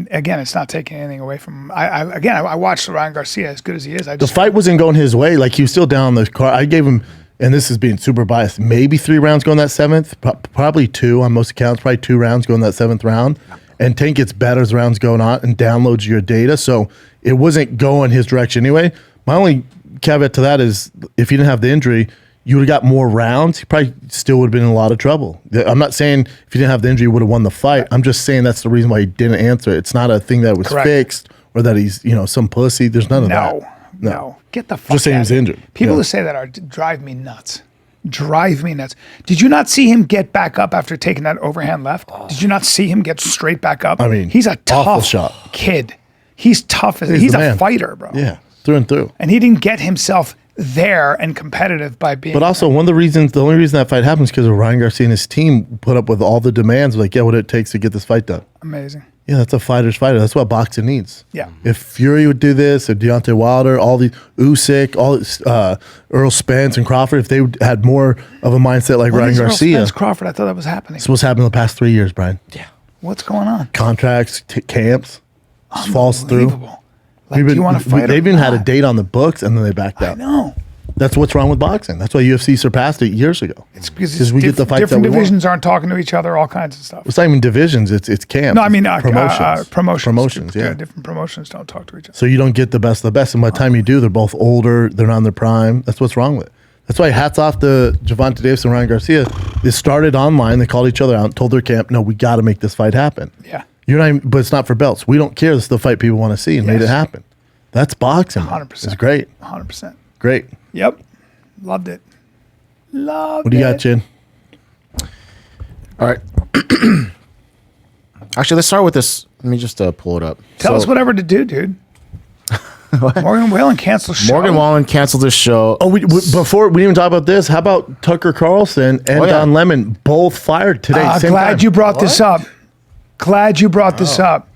again, it's not taking anything away from. I watched Ryan Garcia as good as he is. The fight wasn't going his way. Like, he was still down the car. I gave him, and this is being super biased, maybe 3 rounds going that 7th, probably 2 on most accounts, probably 2 rounds going that 7th round. And Tank gets better as the rounds going on and downloads your data. So it wasn't going his direction anyway. My only caveat to that is if he didn't have the injury, you would have got more rounds. He probably still would have been in a lot of trouble. I'm not saying if he didn't have the injury, he would have won the fight. I'm just saying that's the reason why he didn't answer it. It's not a thing that was fixed or that he's, some pussy. There's none of that. No. Get the fuck Just saying out he's of here. injured. People Yeah. who say that drive me nuts. Drive me nuts. Did you not see him get back up after taking that overhand left? Did you not see him get straight back up? I mean, he's a awful tough shot. kid. He's tough. He's He's the a man. fighter, bro. Yeah, through and through. And he didn't get himself there and competitive by being. But also, the only reason that fight happens is because of Ryan Garcia and his team put up with all the demands, like, what it takes to get this fight done. Amazing. Yeah, that's a fighter's fighter. That's what boxing needs. Yeah. If Fury would do this, or Deontay Wilder, all these Usyk, all this, Earl Spence and Crawford, if they had more of a mindset like Ryan Garcia, Spence Crawford, I thought that was happening. it's what's happened in the past 3 years, Brian. Yeah. What's going on? Contracts, camps, just falls through. Unbelievable. Like, do you want to fight? They've even had a date on the books, and then they backed out. No. That's what's wrong with boxing. That's why UFC surpassed it years ago. It's because we get the fights different that we want. divisions aren't talking to each other, all kinds of stuff. It's not even divisions. It's camps. No, I mean promotions. promotions. Yeah. Different promotions don't talk to each other. So you don't get the best of the best. And by the time you do, they're both older. They're not in their prime. That's what's wrong with it. That's why hats off to Gervonta Davis and Ryan Garcia. They started online. They called each other out and told their camp, no, we got to make this fight happen. Yeah. You're not even, but it's not for belts. We don't care. This is the fight people want to see and made it Yes. happen. That's boxing. 100%. It's great. 100%. Great. Yep. Loved it. Loved it. What do you got, Chin? All right. Actually, let's start with this. Let me just pull it up. Tell us whatever to do, dude. Morgan Wallen canceled show. Morgan Wallen canceled his show. Oh, before we didn't even talk about this, how about Tucker Carlson and Don Lemon both fired today? Same Glad time. you brought this up. Glad you brought this up.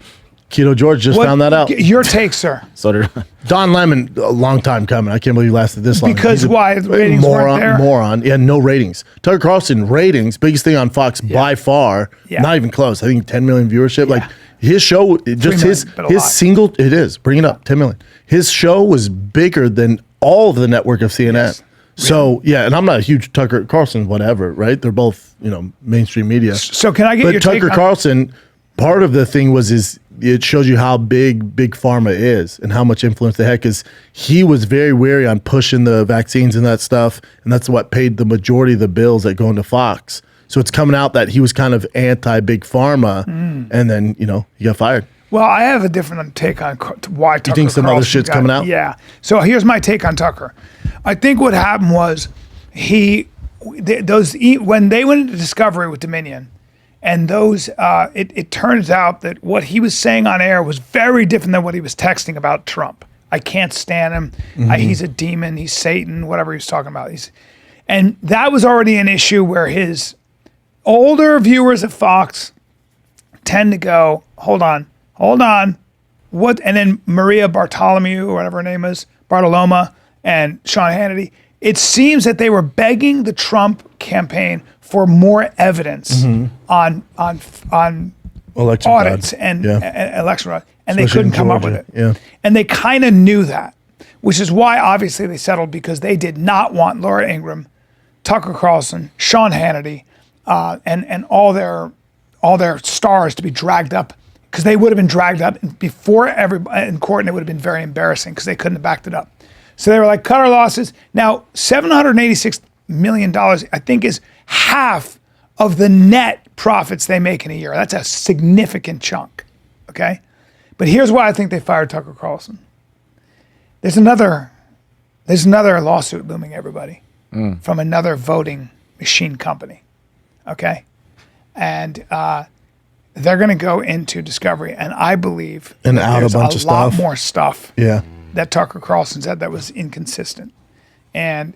Keto George just found that out. Your take, sir. So did Don Lemon, a long time coming. I can't believe he lasted this long. Because He's a why? The ratings weren't there? Moron. Yeah, no ratings. Tucker Carlson, ratings, biggest thing on Fox by far. Yeah. Not even close. I think 10 million viewership. Like his show, just million, but a his lot. single, it is. Bring it up, 10 million. His show was bigger than all of the network of CNN. Yes. So, yeah, and I'm not a huge Tucker Carlson, whatever, right? They're both, mainstream media. So can I get But your take Tucker on- Carlson, part of the thing was it shows you how big pharma is and how much influence they had, because he was very wary on pushing the vaccines and that stuff, and that's what paid the majority of the bills that go into Fox. So it's coming out that he was kind of anti big pharma, and then he got fired. Well, I have a different take on why Tucker. You think some other Carlson shit's coming out? Yeah. So here's my take on Tucker. I think what happened was when they went into Discovery with Dominion, and it turns out that what he was saying on air was very different than what he was texting about Trump. I can't stand him. He's a demon. He's Satan. Whatever he was talking about. And that was already an issue where his older viewers at Fox tend to go, hold on, what? And then Maria Bartholomew, or whatever her name is, Bartoloma, and Sean Hannity. It seems that they were begging the Trump campaign for more evidence on Election audits fraud. and election fraud, and Especially they couldn't in come up with Georgia. it. Yeah. And they kind of knew that, which is why obviously they settled, because they did not want Laura Ingraham, Tucker Carlson, Sean Hannity, and all their stars to be dragged up, because they would have been dragged up before everybody in court, and it would have been very embarrassing because they couldn't have backed it up. So they were like, cut our losses. Now, $786 million, I think, is half of the net profits they make in a year. That's a significant chunk, okay? But here's why I think they fired Tucker Carlson. There's another lawsuit looming, everybody, from another voting machine company, okay? And they're going to go into Discovery, and I believe And that out a there's bunch of lot stuff. more stuff Yeah. that Tucker Carlson said that was inconsistent, and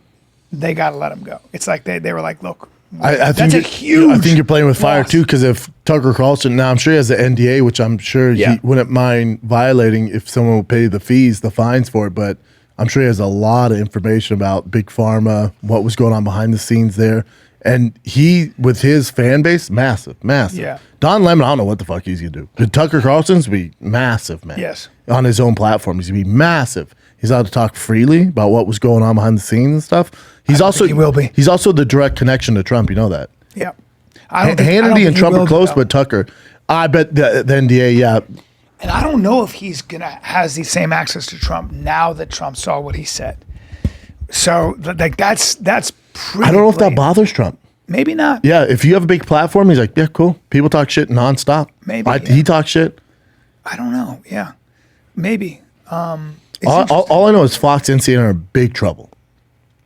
they got to let him go. It's like they were like, look, I think That's a I huge think you're playing with fire loss. too, because if Tucker Carlson, now I'm sure he has the NDA, which I'm sure Yeah. he wouldn't mind violating if someone would pay the fees, the fines for it. But I'm sure he has a lot of information about Big Pharma, what was going on behind the scenes there. And he, with his fan base, massive. Yeah. Don Lemon, I don't know what the fuck he's going to do. But Tucker Carlson's be massive, man. Yes. On his own platform. He's going to be massive. He's allowed to talk freely about what was going on behind the scenes and stuff. He's also think he will be. He's also the direct connection to Trump. You know that. Yeah. Hannity and Trump he will are be, close, though. but Tucker, I bet the NDA, yeah. And I don't know if he's has the same access to Trump now that Trump saw what he said. So like that's pretty. I don't know if that blatant. bothers Trump. Maybe not. Yeah, if you have a big platform, he's like, yeah, cool. People talk shit nonstop. Maybe, yeah. He talks shit. I don't know. Yeah. Maybe. It's All I know is Fox and CNN are in big trouble.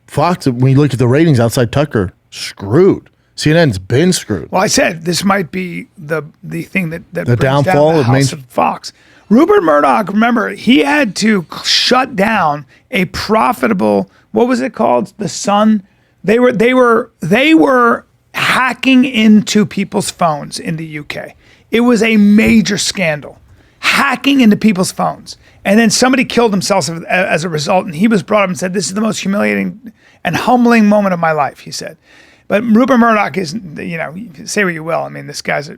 Fox, when you look at the ratings outside Tucker, screwed. CNN's been screwed. Well, I said this might be the thing that The brings downfall down the of house of Fox. Rupert Murdoch, remember, he had to shut down a profitable. What was it called? The Sun. They were hacking into people's phones in the UK. It was a major scandal, hacking into people's phones. And then somebody killed themselves as a result. And he was brought up and said, "This is the most humiliating and humbling moment of my life," he said. But Rupert Murdoch is, say what you will. I mean, this guy's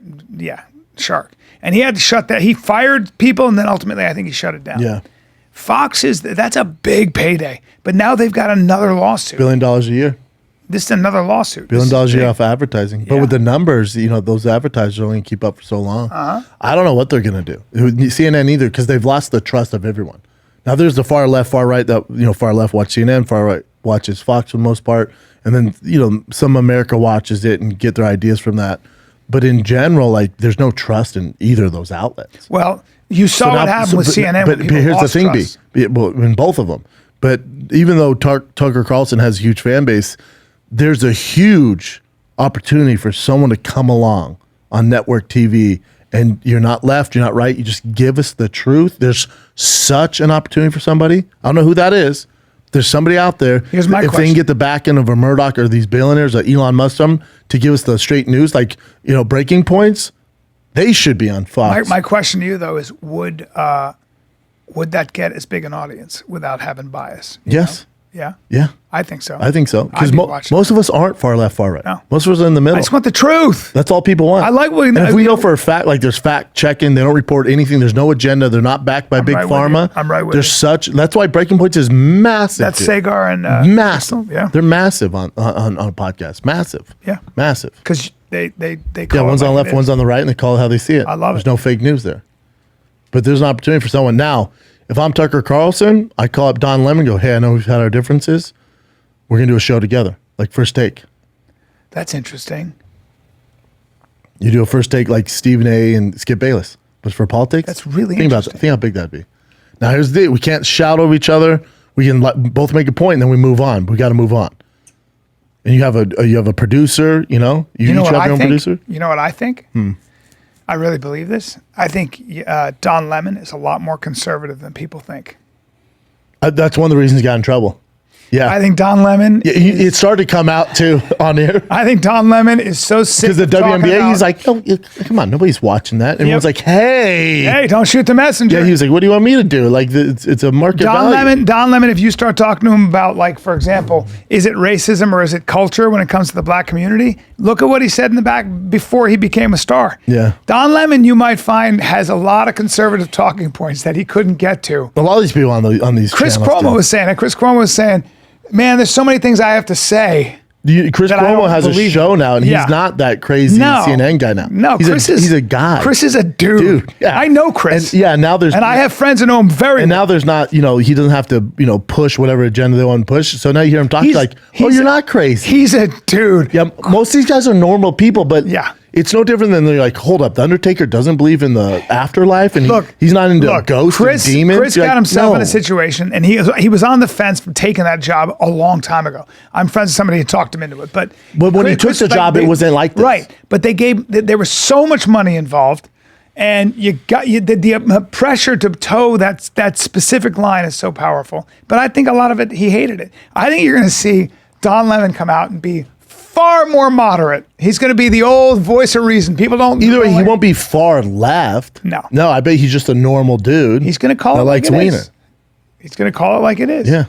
shark. And he had to shut that. He fired people, and then ultimately, I think he shut it down. Yeah. Fox that's a big payday. But now they've got another lawsuit. $1 billion a year. This is another lawsuit. $1 billion a year big. off advertising. But Yeah. with the numbers, those advertisers only keep up for so long. I don't know what they're going to do. CNN either, because they've lost the trust of everyone. Now there's the far left, far right that, far left watch CNN, far right watches Fox for the most part. And then, some America watches it and get their ideas from that. But in general, there's no trust in either of those outlets. Well, you saw what happened with CNN. But when people here's the lost thing, trust. in both of them. But even though Tucker Carlson has a huge fan base, there's a huge opportunity for someone to come along on network TV, and you're not left, you're not right. You just give us the truth. There's such an opportunity for somebody. I don't know who that is. There's somebody out there. Here's my if they question. can get the back end of a Murdoch or these billionaires, or Elon Musk, to give us the straight news, breaking points, they should be on Fox. My question to you though is, would that get as big an audience without having bias? You Yes. know? Yeah. Yeah. I think so. I think so. Because I'd be watching most of us aren't far left, far right. No. Most of us are in the middle. I just want the truth. That's all people want. I like what- And if we you know know- for a fact, there's fact checking, they don't report anything. There's no agenda. They're not backed by big right with pharma. you. I'm right with There's you. such. That's why Breaking Points is massive. That's dude. Sagar and Massive. Yeah. They're massive on a podcast. Massive. Yeah. Massive. Because they call Yeah, it one's on like the left, it is. one's on the right, and they call it how they see it. I love There's it. no fake news there. But there's an opportunity for someone. Now, if I'm Tucker Carlson, I call up Don Lemon and go, hey, I know we've had our differences. We're going to do a show together, like First Take. That's interesting. You do a First Take like Stephen A. and Skip Bayless, but for politics. That's really think about that. interesting. Think how big that'd be. Now here's the deal: we can't shout over each other. We can both make a point, and then we move on. We got to move on. And you have a producer. You You know each what have I your own think? producer. You know what I think? I really believe this. I think Don Lemon is a lot more conservative than people think. That's one of the reasons he got in trouble. Yeah, I think Don Lemon. Yeah, it started to come out too on air. I think Don Lemon is so sick. Because the of talking WNBA, about, he's like, no, come on, nobody's watching that. Everyone's like, hey. hey, don't shoot the messenger. Yeah, he was like, what do you want me to do? Like, it's a market value. Don Lemon, if you start talking to him about, like, for example, is it racism or is it culture when it comes to the black community? Look at what he said in the back before he became a star. Yeah. Don Lemon, you might find, has a lot of conservative talking points that he couldn't get to. A lot of these people on these Chris channels Cuomo do. was saying it. Chris Cuomo was saying, man, there's so many things I have to say. Chris that I Cuomo don't has a believe show in. now, and Yeah. he's not that crazy No. CNN guy now. No, he's a guy. Chris is a dude. Yeah. I know Chris. And now there's And I have friends who know him very and well. now there's not, he doesn't have to, push whatever agenda they want to push. So now you hear him talk like, oh, you're not crazy. He's a dude. Yeah, most of these guys are normal people, but Yeah. it's no different than they're like, hold up, the Undertaker doesn't believe in the afterlife, and he's not into ghosts and demons. Chris You're got like, himself in no. a situation, and he was on the fence from taking that job a long time ago. I'm friends with somebody who talked him into it, but when he took the job, it wasn't like this. right. But there was so much money involved, and the pressure to toe that specific line is so powerful. But I think a lot of it he hated it. I think you're going to see Don Lemon come out and be far more moderate. He's going to be the old voice of reason. People don't. Either way, he won't be far left. No, I bet he's just a normal dude. He's going to call it like it is. He's going to call it like it is. Yeah.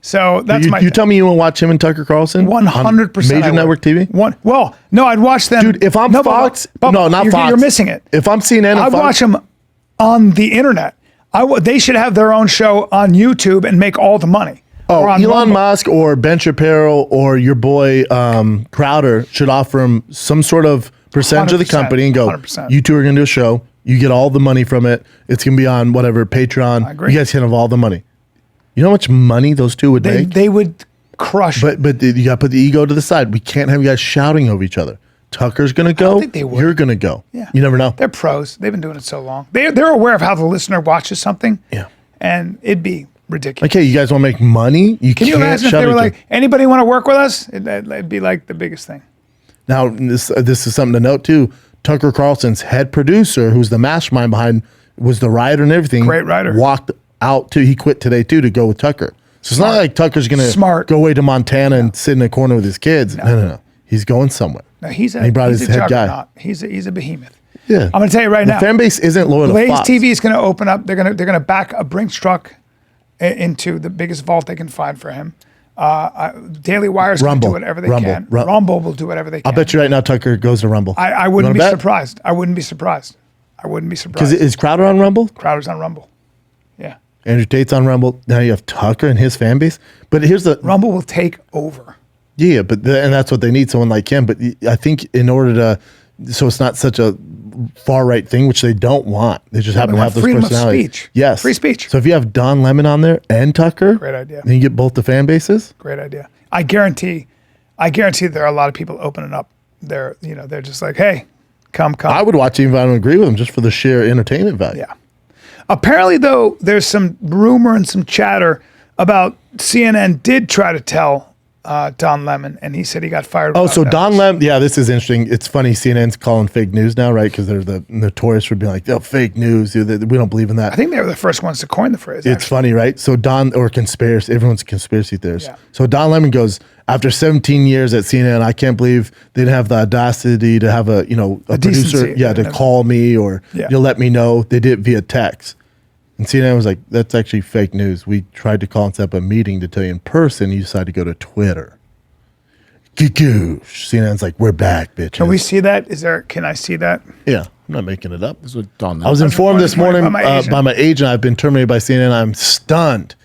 So that's you tell me you want to watch him and Tucker Carlson? 100%. Major network TV? Well, no, I'd watch them. Dude, if I'm Fox, not Fox. You're missing it. If I'm CNN, I'd watch them on the internet. They should have their own show on YouTube and make all the money. Oh, Elon Musk or Ben Shapiro or your boy Crowder should offer him some sort of percentage of the company and go, 100%. You two are going to do a show. You get all the money from it. It's going to be on whatever, Patreon. I agree. You guys can have all the money. You know how much money those two would make? They would crush it. But you got to put the ego to the side. We can't have you guys shouting over each other. Tucker's going to go. I don't think they would. You're going to go. Yeah. You never know. They're pros. They've been doing it so long. They're aware of how the listener watches something. Yeah. And it'd be ridiculous. Okay, you guys want to make money? Can you imagine if they were like, anybody want to work with us? It'd be like the biggest thing. Now, this is something to note too. Tucker Carlson's head producer, who's the mastermind behind, was the writer and everything. Great writer. Walked out too. He quit today too to go with Tucker. So it's not like Tucker's going to go away to Montana and sit in a corner with his kids. No. He's going somewhere. No, he brought his head guy. He's a behemoth. Yeah. I'm going to tell you right now. The fan base isn't loyal to Blaze Fox. TV is going to open up. They're going to back a Brinks truck into the biggest vault they can find for him. Daily Wire's going to do whatever they can. Rumble will do whatever they can. I'll bet you right now Tucker goes to Rumble. I wouldn't be surprised. I wouldn't be surprised. Because is Crowder on Rumble? Crowder's on Rumble. Yeah. Andrew Tate's on Rumble. Now you have Tucker and his fan base. But here's the Rumble will take over. Yeah, but and that's what they need, someone like him. But I think in order to, so it's not such a far right thing, which they don't want. They just happen to have those personalities. Of speech. Yes, free speech. So if you have Don Lemon on there and Tucker, great idea. Then you get both the fan bases. Great idea. I guarantee there are a lot of people opening up. They're just like, hey, come. I would watch even if I don't agree with them, just for the sheer entertainment value. Yeah. Apparently, though, there's some rumor and some chatter about CNN did try to tell Don Lemon, and he said he got fired. Oh, so Don Lemon, yeah, this is interesting. It's funny, CNN's calling fake news now, right? Because they're the notorious for being like, oh, fake news. We don't believe in that. I think they were the first ones to coin the phrase. It's funny, right? So conspiracy, everyone's conspiracy theorists. Yeah. So Don Lemon goes, after 17 years at CNN, I can't believe they didn't have the audacity to have a producer, to call me or let me know. They did it via text. And CNN was like, that's actually fake news. We tried to call and set up a meeting to tell you in person. You decided to go to Twitter. CNN's like, we're back, bitches. Can we see that? Can I see that? Yeah, I'm not making it up. This was Don Lemon. I was informed this morning by my agent. I've been terminated by CNN. I'm stunned.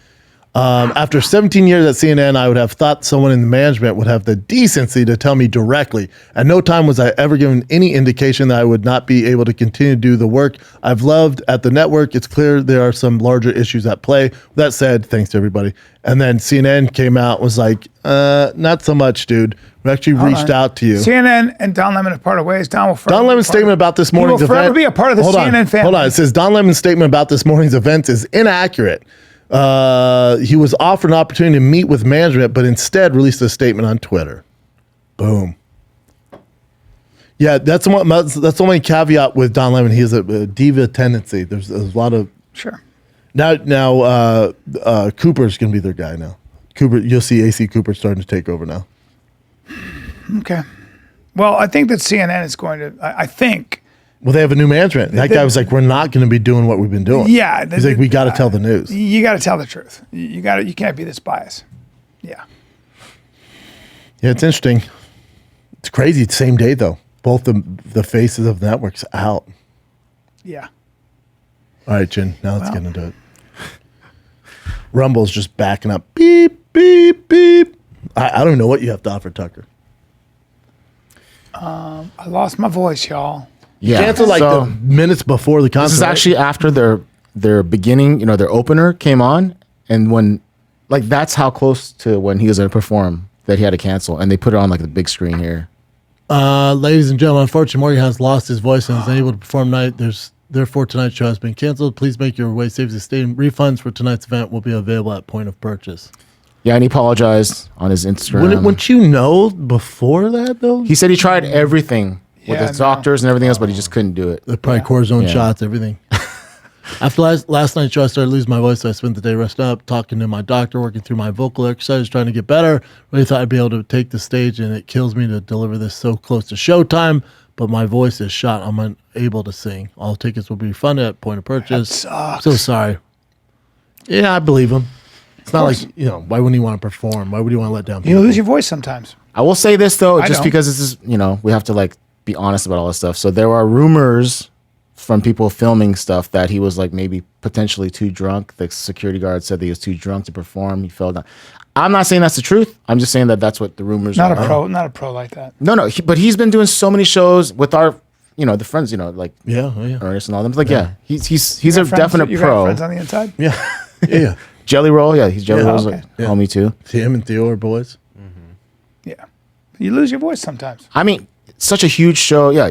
After 17 years at CNN, I would have thought someone in the management would have the decency to tell me directly. At no time was I ever given any indication that I would not be able to continue to do the work I've loved at the network. It's clear there are some larger issues at play. That said, thanks to everybody. And then CNN came out and was like, not so much, dude. We actually reached out to you. CNN and Don Lemon have parted ways. Don Lemon's statement about this morning's event. He will forever be a part of the CNN family. Hold on. It says Don Lemon's statement about this morning's event is inaccurate. He was offered an opportunity to meet with management, but instead released a statement on Twitter. Boom. Yeah, that's the only caveat with Don Lemon. He has a diva tendency. There's a lot of Now Cooper's gonna be their guy now. Cooper, you'll see AC Cooper starting to take over now. Okay. Well, I think that CNN is going to. I think. Well, they have a new management. That guy was like, "We're not going to be doing what we've been doing." Yeah, he's like, "We got to tell the news. You got to tell the truth. You can't be this biased." Yeah. Yeah, it's interesting. It's crazy. It's the same day though. Both the faces of the networks out. Yeah. All right, Jen. Now let's get into it. Rumble's just backing up. Beep, beep, beep. I don't know what you have to offer, Tucker. I lost my voice, y'all. Yeah. Cancel the minutes before the concert. This is actually after their beginning, their opener came on, and when that's how close to when he was going to perform that he had to cancel, and they put it on the big screen here. Ladies and gentlemen, unfortunately, Morgan has lost his voice and is unable to perform tonight. Therefore, tonight's show has been canceled. Please make your way safe to the stadium. Refunds for tonight's event will be available at point of purchase. Yeah, and he apologized on his Instagram. Wouldn't you know before that, though? He said he tried everything with his doctors and everything else, but he just couldn't do it. The probably cortisone shots, everything. After last night's show, I started losing my voice. So I spent the day resting up, talking to my doctor, working through my vocal exercises, trying to get better. Really thought I'd be able to take the stage, and it kills me to deliver this so close to showtime. But my voice is shot. I'm unable to sing. All tickets will be refunded at point of purchase. That sucks. So sorry. Yeah, I believe him. It's not like, why wouldn't he want to perform? Why would he want to let down people? You lose your voice sometimes. I will say this though, just don't. because this is, we have to like be honest about all this stuff. So there are rumors from people filming stuff that he was like maybe potentially too drunk. The security guard said that he was too drunk to perform. He fell down. I'm not saying that's the truth. I'm just saying that that's what the rumors Not are. not a pro like that. No, but he's been doing so many shows with our, the friends, like Yeah. Ernest and all them. It's like, he's a Friends- definite you pro. got friends on the inside? Yeah. Yeah. Jelly Roll, he's Jelly Roll's okay. a homie too. Him and Theo are boys. Yeah. You lose your voice sometimes. I mean, such a huge show. Yeah,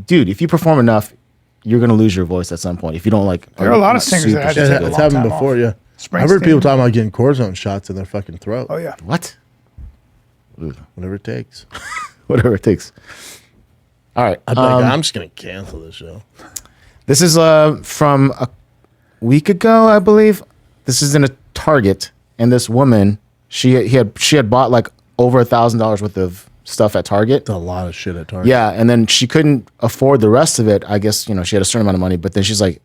dude, if you perform enough, you're gonna lose your voice at some point. If you don't like, There are a lot of singers that had to Yeah, take a it's long happened time before, off. yeah. I've heard people Springsteen. talking about getting cortisone shots in their fucking throat. Oh, yeah. What? Whatever it takes. Whatever it takes. All right. I'd be like, I'm just going to cancel this show. This is from a week ago, I believe. This is in a Target, and this woman, she had bought like over $1,000 worth of stuff at Target. It's a lot of shit at Target. Yeah, and then she couldn't afford the rest of it. I guess she had a certain amount of money, but then she's like,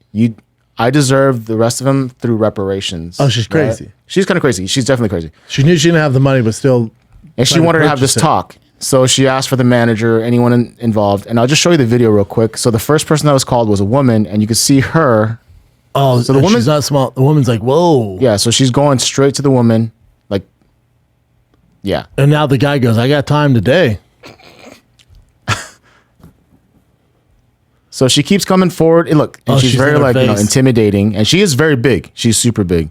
I deserve the rest of them through reparations. Oh, she's Right? crazy. She's kind of crazy. She's definitely crazy. She knew she didn't have the money, but still. And she tried wanted to have this purchase it. talk. So she asked for the manager, anyone involved. And I'll just show you the video real quick. So the first person that was called was a woman, and you could see her. Oh, So the and woman's- she's not small. The woman's like, whoa. Yeah, so she's going straight to the woman. Like, yeah. And now the guy goes, I got time today. So she keeps coming forward. And look, and Oh, she's she's very in her like face. intimidating, and she is very big. She's super big.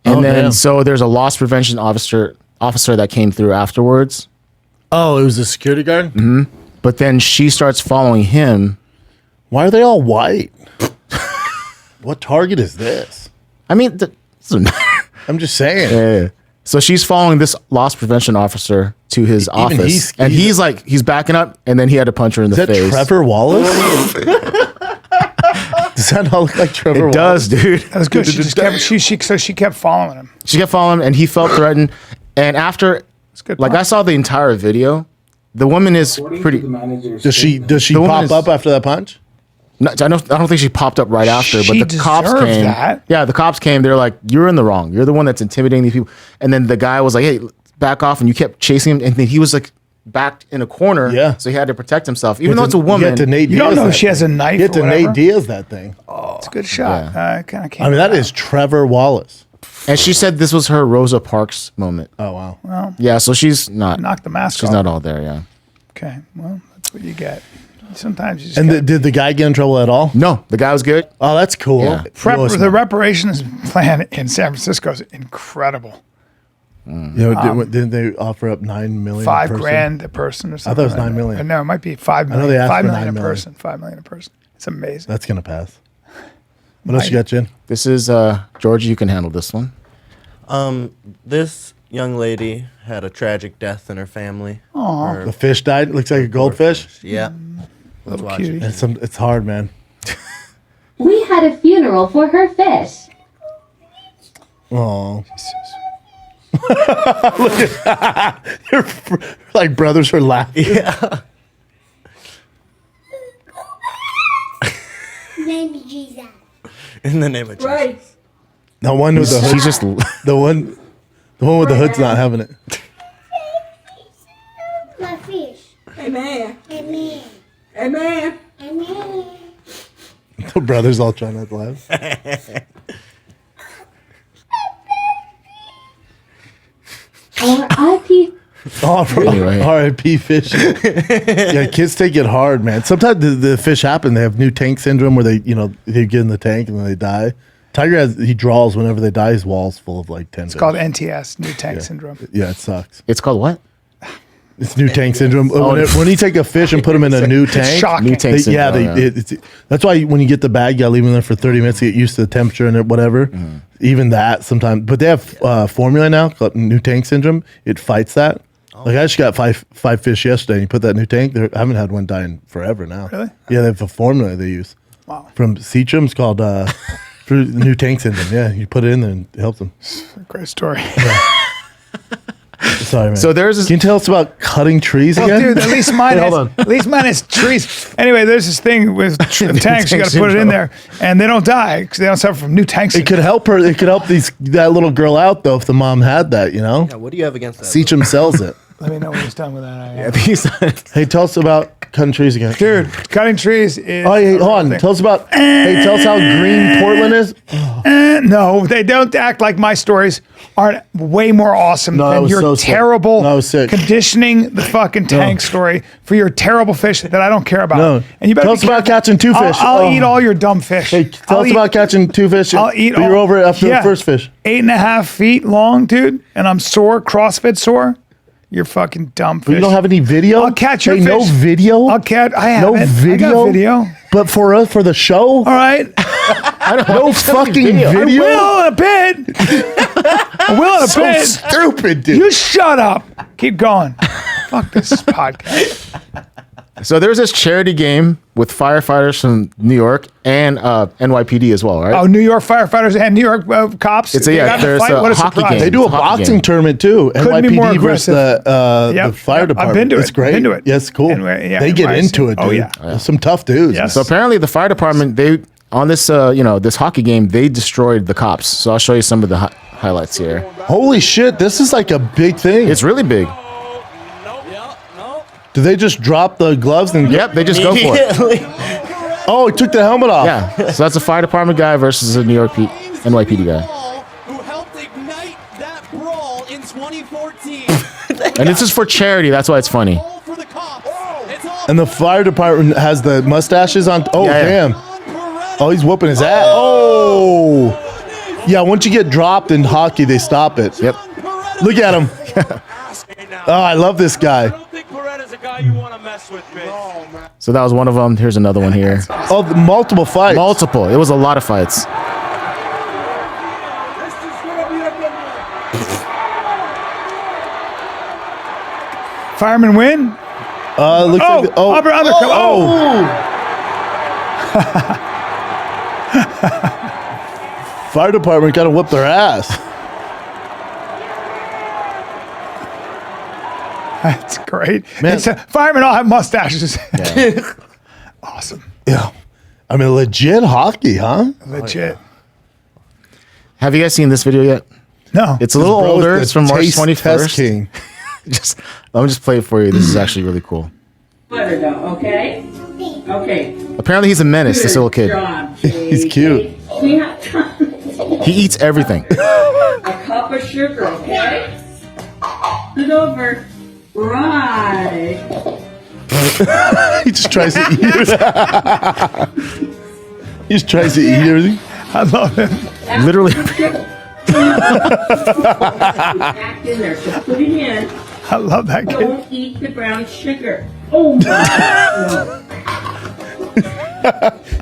And Oh, then damn. so there's a loss prevention officer that came through afterwards. Oh, it was a security guard? Mm-hmm. But then she starts following him. Why are they all white? What Target is this? I mean, I'm just saying. yeah. So she's following this loss prevention officer to his office, and he's backing up, and then he had to punch her in the Is that face. Trevor Wallace? Does that not look like Trevor It Wallace? does, dude. That was good. She kept following him. She kept following him, and he felt threatened. And after, good like, point. I saw the entire video. The woman is pretty. Does she The woman pop is- up after that punch? No, I don't think she popped up right after, She but the cops deserved came. that. Yeah, the cops came. They're like, "You're in the wrong. You're the one that's intimidating these people." And then the guy was like, "Hey, back off!" And you kept chasing him, and then he was like backed in a corner. Yeah. So he had to protect himself, even though it's a You woman. get to Nate You don't Diaz know that if she has a thing. knife You get or to whatever. Nate Diaz that thing. It's a good shot. I kind of can't. I mean, that is Trevor Wallace. And she said this was her Rosa Parks moment. Oh, wow. Well, Yeah, so she's not. knock the mask She's off. not all there. Yeah. Okay. Well, that's what you get. Sometimes you just And gotta- did the guy get in trouble at all? No, the guy was good. Oh, that's cool. Yeah. the reparations plan in San Francisco is incredible. Didn't they offer up $9 million? $5 a person? grand a person or something. thought it was like $9 that. million. No, it might be $5 know million. they asked $5 for million $9 a million. person. $5 million a person. It's amazing. That's gonna pass. What else you got, Jen? This is Georgie. You can handle this one. This young lady had a tragic death in her family. Aw. The fish died. Looks like a goldfish. Yeah. Let's Little watch cutie. it. It's hard, man. We had a funeral for her fish. Oh, you're like brothers are laughing. Yeah. Name of Jesus. In the name of Jesus. The one with the hood. She's just. The one with the hood's not having it. My fish. Amen. Amen. Amen. Amen. The brothers all trying not to laugh. R.I.P. Oh, Anyway. R.I.P. fish. Yeah, kids take it hard, man. Sometimes the fish happen. They have new tank syndrome where they get in the tank and then they die. Tiger he draws whenever they die. His wall's full of like 10. It's called NTS, new tank syndrome. Yeah, it sucks. It's called what? It's new tank syndrome. When you take a fish and put them in a new tank, shocking. New tank syndrome. that's why when you get the bag, you gotta leave them there for 30 minutes to get used to the temperature and whatever. Even that sometimes, but they have formula now called new tank syndrome. It fights that. Like I just got five fish yesterday. And you put that new tank. I haven't had one die in forever now. Really? Yeah, they have a formula they use. from Seacham's called for the new tank syndrome. Yeah, you put it in there and it helps them. Great story. Sorry, man. So there's this, Can you tell us about cutting trees Well, again? dude, at least mine Hold has, on. at least mine has trees. Anyway, there's this thing with tanks. You got to put it in there, and they don't die because they don't suffer from new tanks. It could help her. It could help that little girl out though if the mom had that. You know, Yeah, what do you have against that? Seacham sells it. Let me know when he's done with that. yeah, these, Hey, tell us about cutting trees again. Dude, cutting trees is. Oh, hey, a hold on. thing. Tell us about. Hey, tell us how green Portland is. No, they don't act like my stories aren't way more awesome No, that than was your so sick. terrible No, it was sick. conditioning the fucking tank story for your terrible fish that I don't care about. No. And you better Tell be us about careful. catching two fish. I'll Oh. eat all your dumb fish. Hey, tell I'll us eat- about catching two fish. I'll eat But all. you're over it after the first fish. 8.5 feet long, dude, and I'm sore, CrossFit sore. You're fucking dumb fish. But you don't have any video. I'll catch your Hey, no fish. video. I'll catch. I No have video. I got video. But for us, for the show, All right. no fucking video. I will in a bit. I will in a So bit. stupid, dude. You shut up. Keep going. Fuck this podcast. so there's this charity game with firefighters from New York and NYPD as well, right? Oh, New York firefighters and New York cops. It's a- They yeah, got in a there's fight. a What a hockey surprise. game. They do a It's a hockey boxing game. tournament too. Couldn't be more NYPD versus aggressive. the fire Yep, department. I've been to It's it. great. Been to it. Yes, cool. Anyway, yeah, they get NYC. into it, dude. Oh, yeah. There's some tough dudes. Yes. So apparently the fire department, they on this this hockey game, they destroyed the cops. So I'll show you some of the highlights here. Holy shit, this is like a big thing. It's really big. Do they just drop the gloves and? Yep, they just go for it. Oh, he took the helmet off. Yeah. So that's a fire department guy versus a New York NYPD guy. Who helped ignite that brawl in 2014. And this is for charity. That's why it's funny. All for the cops. It's all And the fire department has the mustaches on. Oh, Yeah, yeah. damn. Oh, he's whooping his ass. Oh. Yeah, once you get dropped in hockey, they stop it. Yep. Look at him. Oh, I love this guy. don't think Beretta's a guy you want to mess with, bitch. So that was one of them. Here's another one here. Oh, the multiple fights. Multiple. It was a lot of fights. Firemen win. Looks Oh, like undercut. Fire department got to whip their ass. That's great. Man. Firemen all have mustaches. Awesome. Yeah. I mean, legit hockey, huh? Legit. Have you guys seen this video yet? No. It's a little Bro, older. the It's from March taste 21st. test king. Let me just play it for you. This is actually really cool. Butter dough, okay? Okay. Apparently he's a menace, this little kid. He's cute. We have He eats everything. a cup of sugar, okay? Put it over. Right. He just tries to eat it. He just tries to eat everything. I love him. Literally. Back in there, so put it in. I love that kid. Don't eat the brown sugar. Oh my.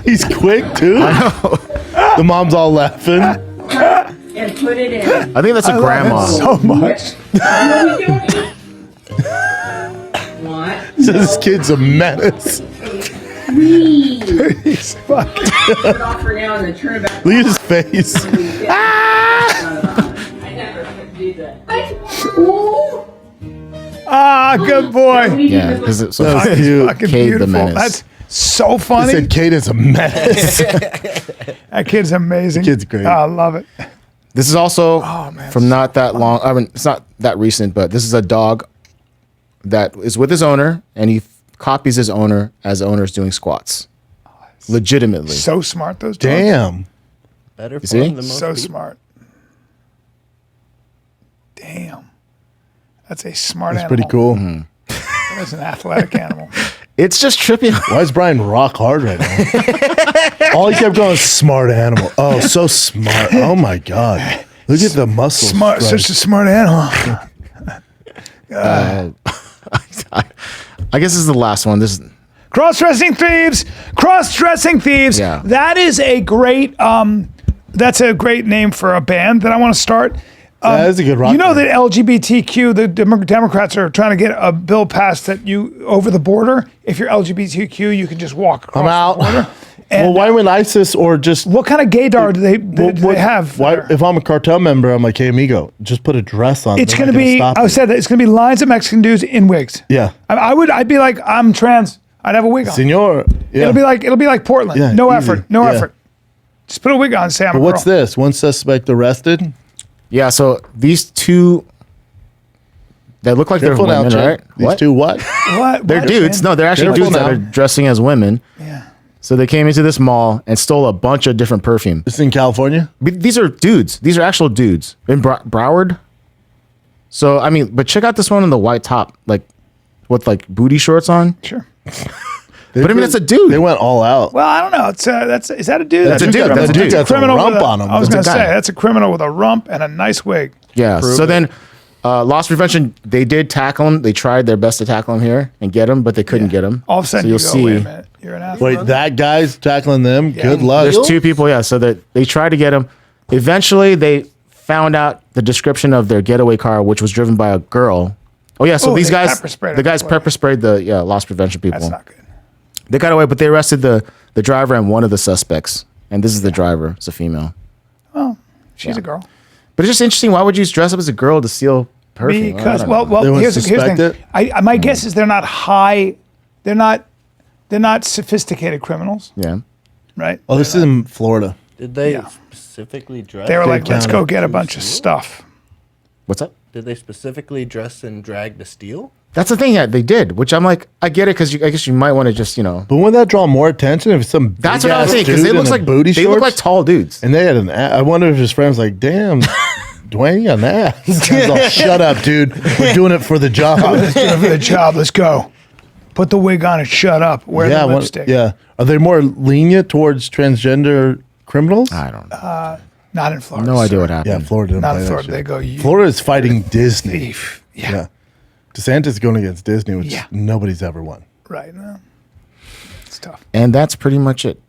He's quick, too. The mom's all laughing. And put it in. I think that's a grandma. So much. No, we don't eat. What? This kid's a menace. Three. He's fucking. Put it off for now and then turn it back. Look at his face. I never could do that. Ooh. Ah, good boy. Yeah, because it's so That was cute. Fucking Cade the beautiful. Menace. That's so He funny. said Kate is a menace. That kid's amazing. Kid's great. Oh, I love it. This is also man, from not that long. I mean, it's not that recent, but this is a dog that is with his owner, and he copies his owner as the owner is doing squats. Legitimately. So smart, those dogs. Damn. Better see? form than most So people. smart. Damn. That's a smart That's animal. pretty cool. That's an athletic animal. It's just trippy. Why is Brian rock hard right now? All he kept going is smart animal. Oh, so smart. Oh my God. Look at the muscles. Smart, Christ. such a smart animal. I guess this is the last one. This is Cross-dressing thieves. Cross-dressing thieves. Yeah. That is a great. That's a great name for a band that I want to start. That is a good rock You know band. that LGBTQ, the Democrats are trying to get a bill passed that you over the border. If you're LGBTQ, you can just walk across I'm out. the border. And why wouldn't ISIS or just what kind of gaydar do they have? Why, there? if I'm a cartel member, I'm like, hey, amigo, just put a dress on. It's They're going to not be. stop I me. said that it's going to be lines of Mexican dudes in wigs. Yeah. I'd be like, I'm trans. I'd have a wig on. Senor. Yeah. It'll be like Portland. Yeah, no easy. effort. No Yeah. effort. Just put a wig on and say I'm a But what's girl. this? One suspect arrested. Yeah, so these two, they look like Careful they're now, women, Chip. right? These What? two what? What? They're What, dudes. man? No, they're actually Careful dudes that now. are dressing as women. Yeah. So they came into this mall and stole a bunch of different perfume. This is in California. But these are dudes. These are actual dudes in Broward. So I mean, but check out this one in the white top, like with like booty shorts on. Sure. But I mean, it's a dude. They went all out. Well, I don't know. Is that a dude? That's a dude. That's a dude. That's a criminal rump with on him. I was going That's to a say guy. that's a criminal with a rump and a nice wig. Yeah. So then, loss prevention. They did tackle him. They tried their best to tackle him here and get him, but they couldn't get him. All of a sudden, so you you'll go, wait a see. minute, you're an athlete. Wait, that guy's tackling them. Yeah. Good luck. There's two people. Yeah. So that they tried to get him. Eventually, they found out the description of their getaway car, which was driven by a girl. Oh yeah. So Oh, these they guys, pepper sprayed the guys him. pepper sprayed the loss prevention people. That's not good. They got away, but they arrested the driver and one of the suspects. And this is the driver. It's a female. She's a girl. But it's just interesting. Why would you dress up as a girl to steal perfume? Because I don't know. They well, wouldn't here's the suspect thing. My guess is they're not high. They're not sophisticated criminals, Yeah. right? Oh, this is in Florida. Did they Yeah. specifically dress? They were like, let's County. go get a bunch of stuff. What's up? Did they specifically dress and drag to steal? That's the thing. Yeah, they did. Which I'm like, I get it because I guess you might want to just But wouldn't that draw more attention if some That's what I was big-ass thinking because dude they in a look like booty they shorts? look like tall dudes. And they had I wonder if his friends like, damn, Dwayne, you got an ass. He's all, shut up, dude. We're doing it for the job. Let's do it for the job. Let's go. Put the wig on and shut up. Wear the lipstick. Yeah. Are they more lenient towards transgender criminals? I don't know. Not in Florida. No idea sir. what happened. Yeah, Florida didn't Not play in that Florida. shit. They go, you Florida is fighting Disney. thief. Yeah. Yeah. DeSantis going against Disney, which Yeah. nobody's ever won. Right. No. It's tough. And that's pretty much it.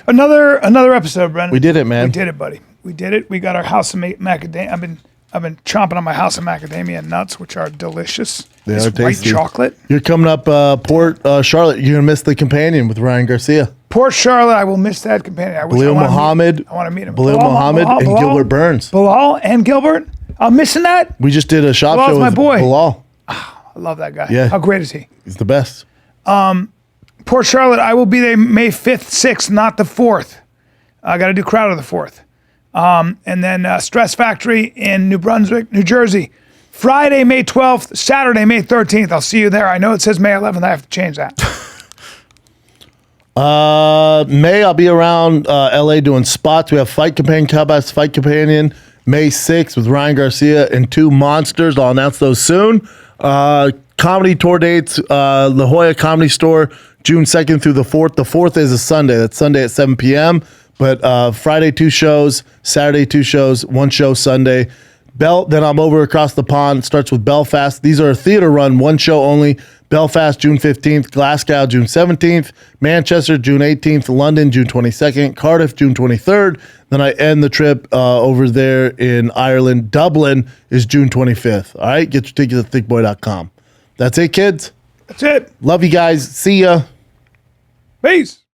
Another episode, Brendan. We did it, man. We did it, buddy. We did it. We got our house of macadamia. I've been chomping on my house of macadamia nuts, which are delicious. They This are white tasty. chocolate. You're coming up Port Charlotte. You're going to miss the companion with Ryan Garcia. Port Charlotte, I will miss that companion. I wish Bilal I wanna Muhammad. meet- I want to meet him. Bilal Muhammad and Gilbert Burns. Bilal and Gilbert. I'm missing that. We just did a shop Bilal's show my with boy. Bilal. I love that guy. Yeah. How great is he? He's the best. Port Charlotte, I will be there May 5th, 6th, not the 4th. I got to do Crowd of the 4th. And then Stress Factory in New Brunswick, New Jersey. Friday, May 12th, Saturday, May 13th. I'll see you there. I know it says May 11th. I have to change that. May, I'll be around LA doing spots. We have Fight Companion, Cowboys Fight Companion, May 6th with Ryan Garcia and two monsters. I'll announce those soon. Comedy tour dates, La Jolla Comedy Store, June 2nd through the 4th. The 4th is a Sunday. That's Sunday at 7 p.m. But Friday, 2 shows, Saturday, 2 shows, 1 show Sunday. Then I'm over across the pond. Starts with Belfast. These are a theater run, 1 show only. Belfast, June 15th. Glasgow, June 17th. Manchester, June 18th. London, June 22nd. Cardiff, June 23rd. Then I end the trip over there in Ireland. Dublin is June 25th. All right? Get your tickets at thickboy.com. That's it, kids. That's it. Love you guys. See ya. Peace.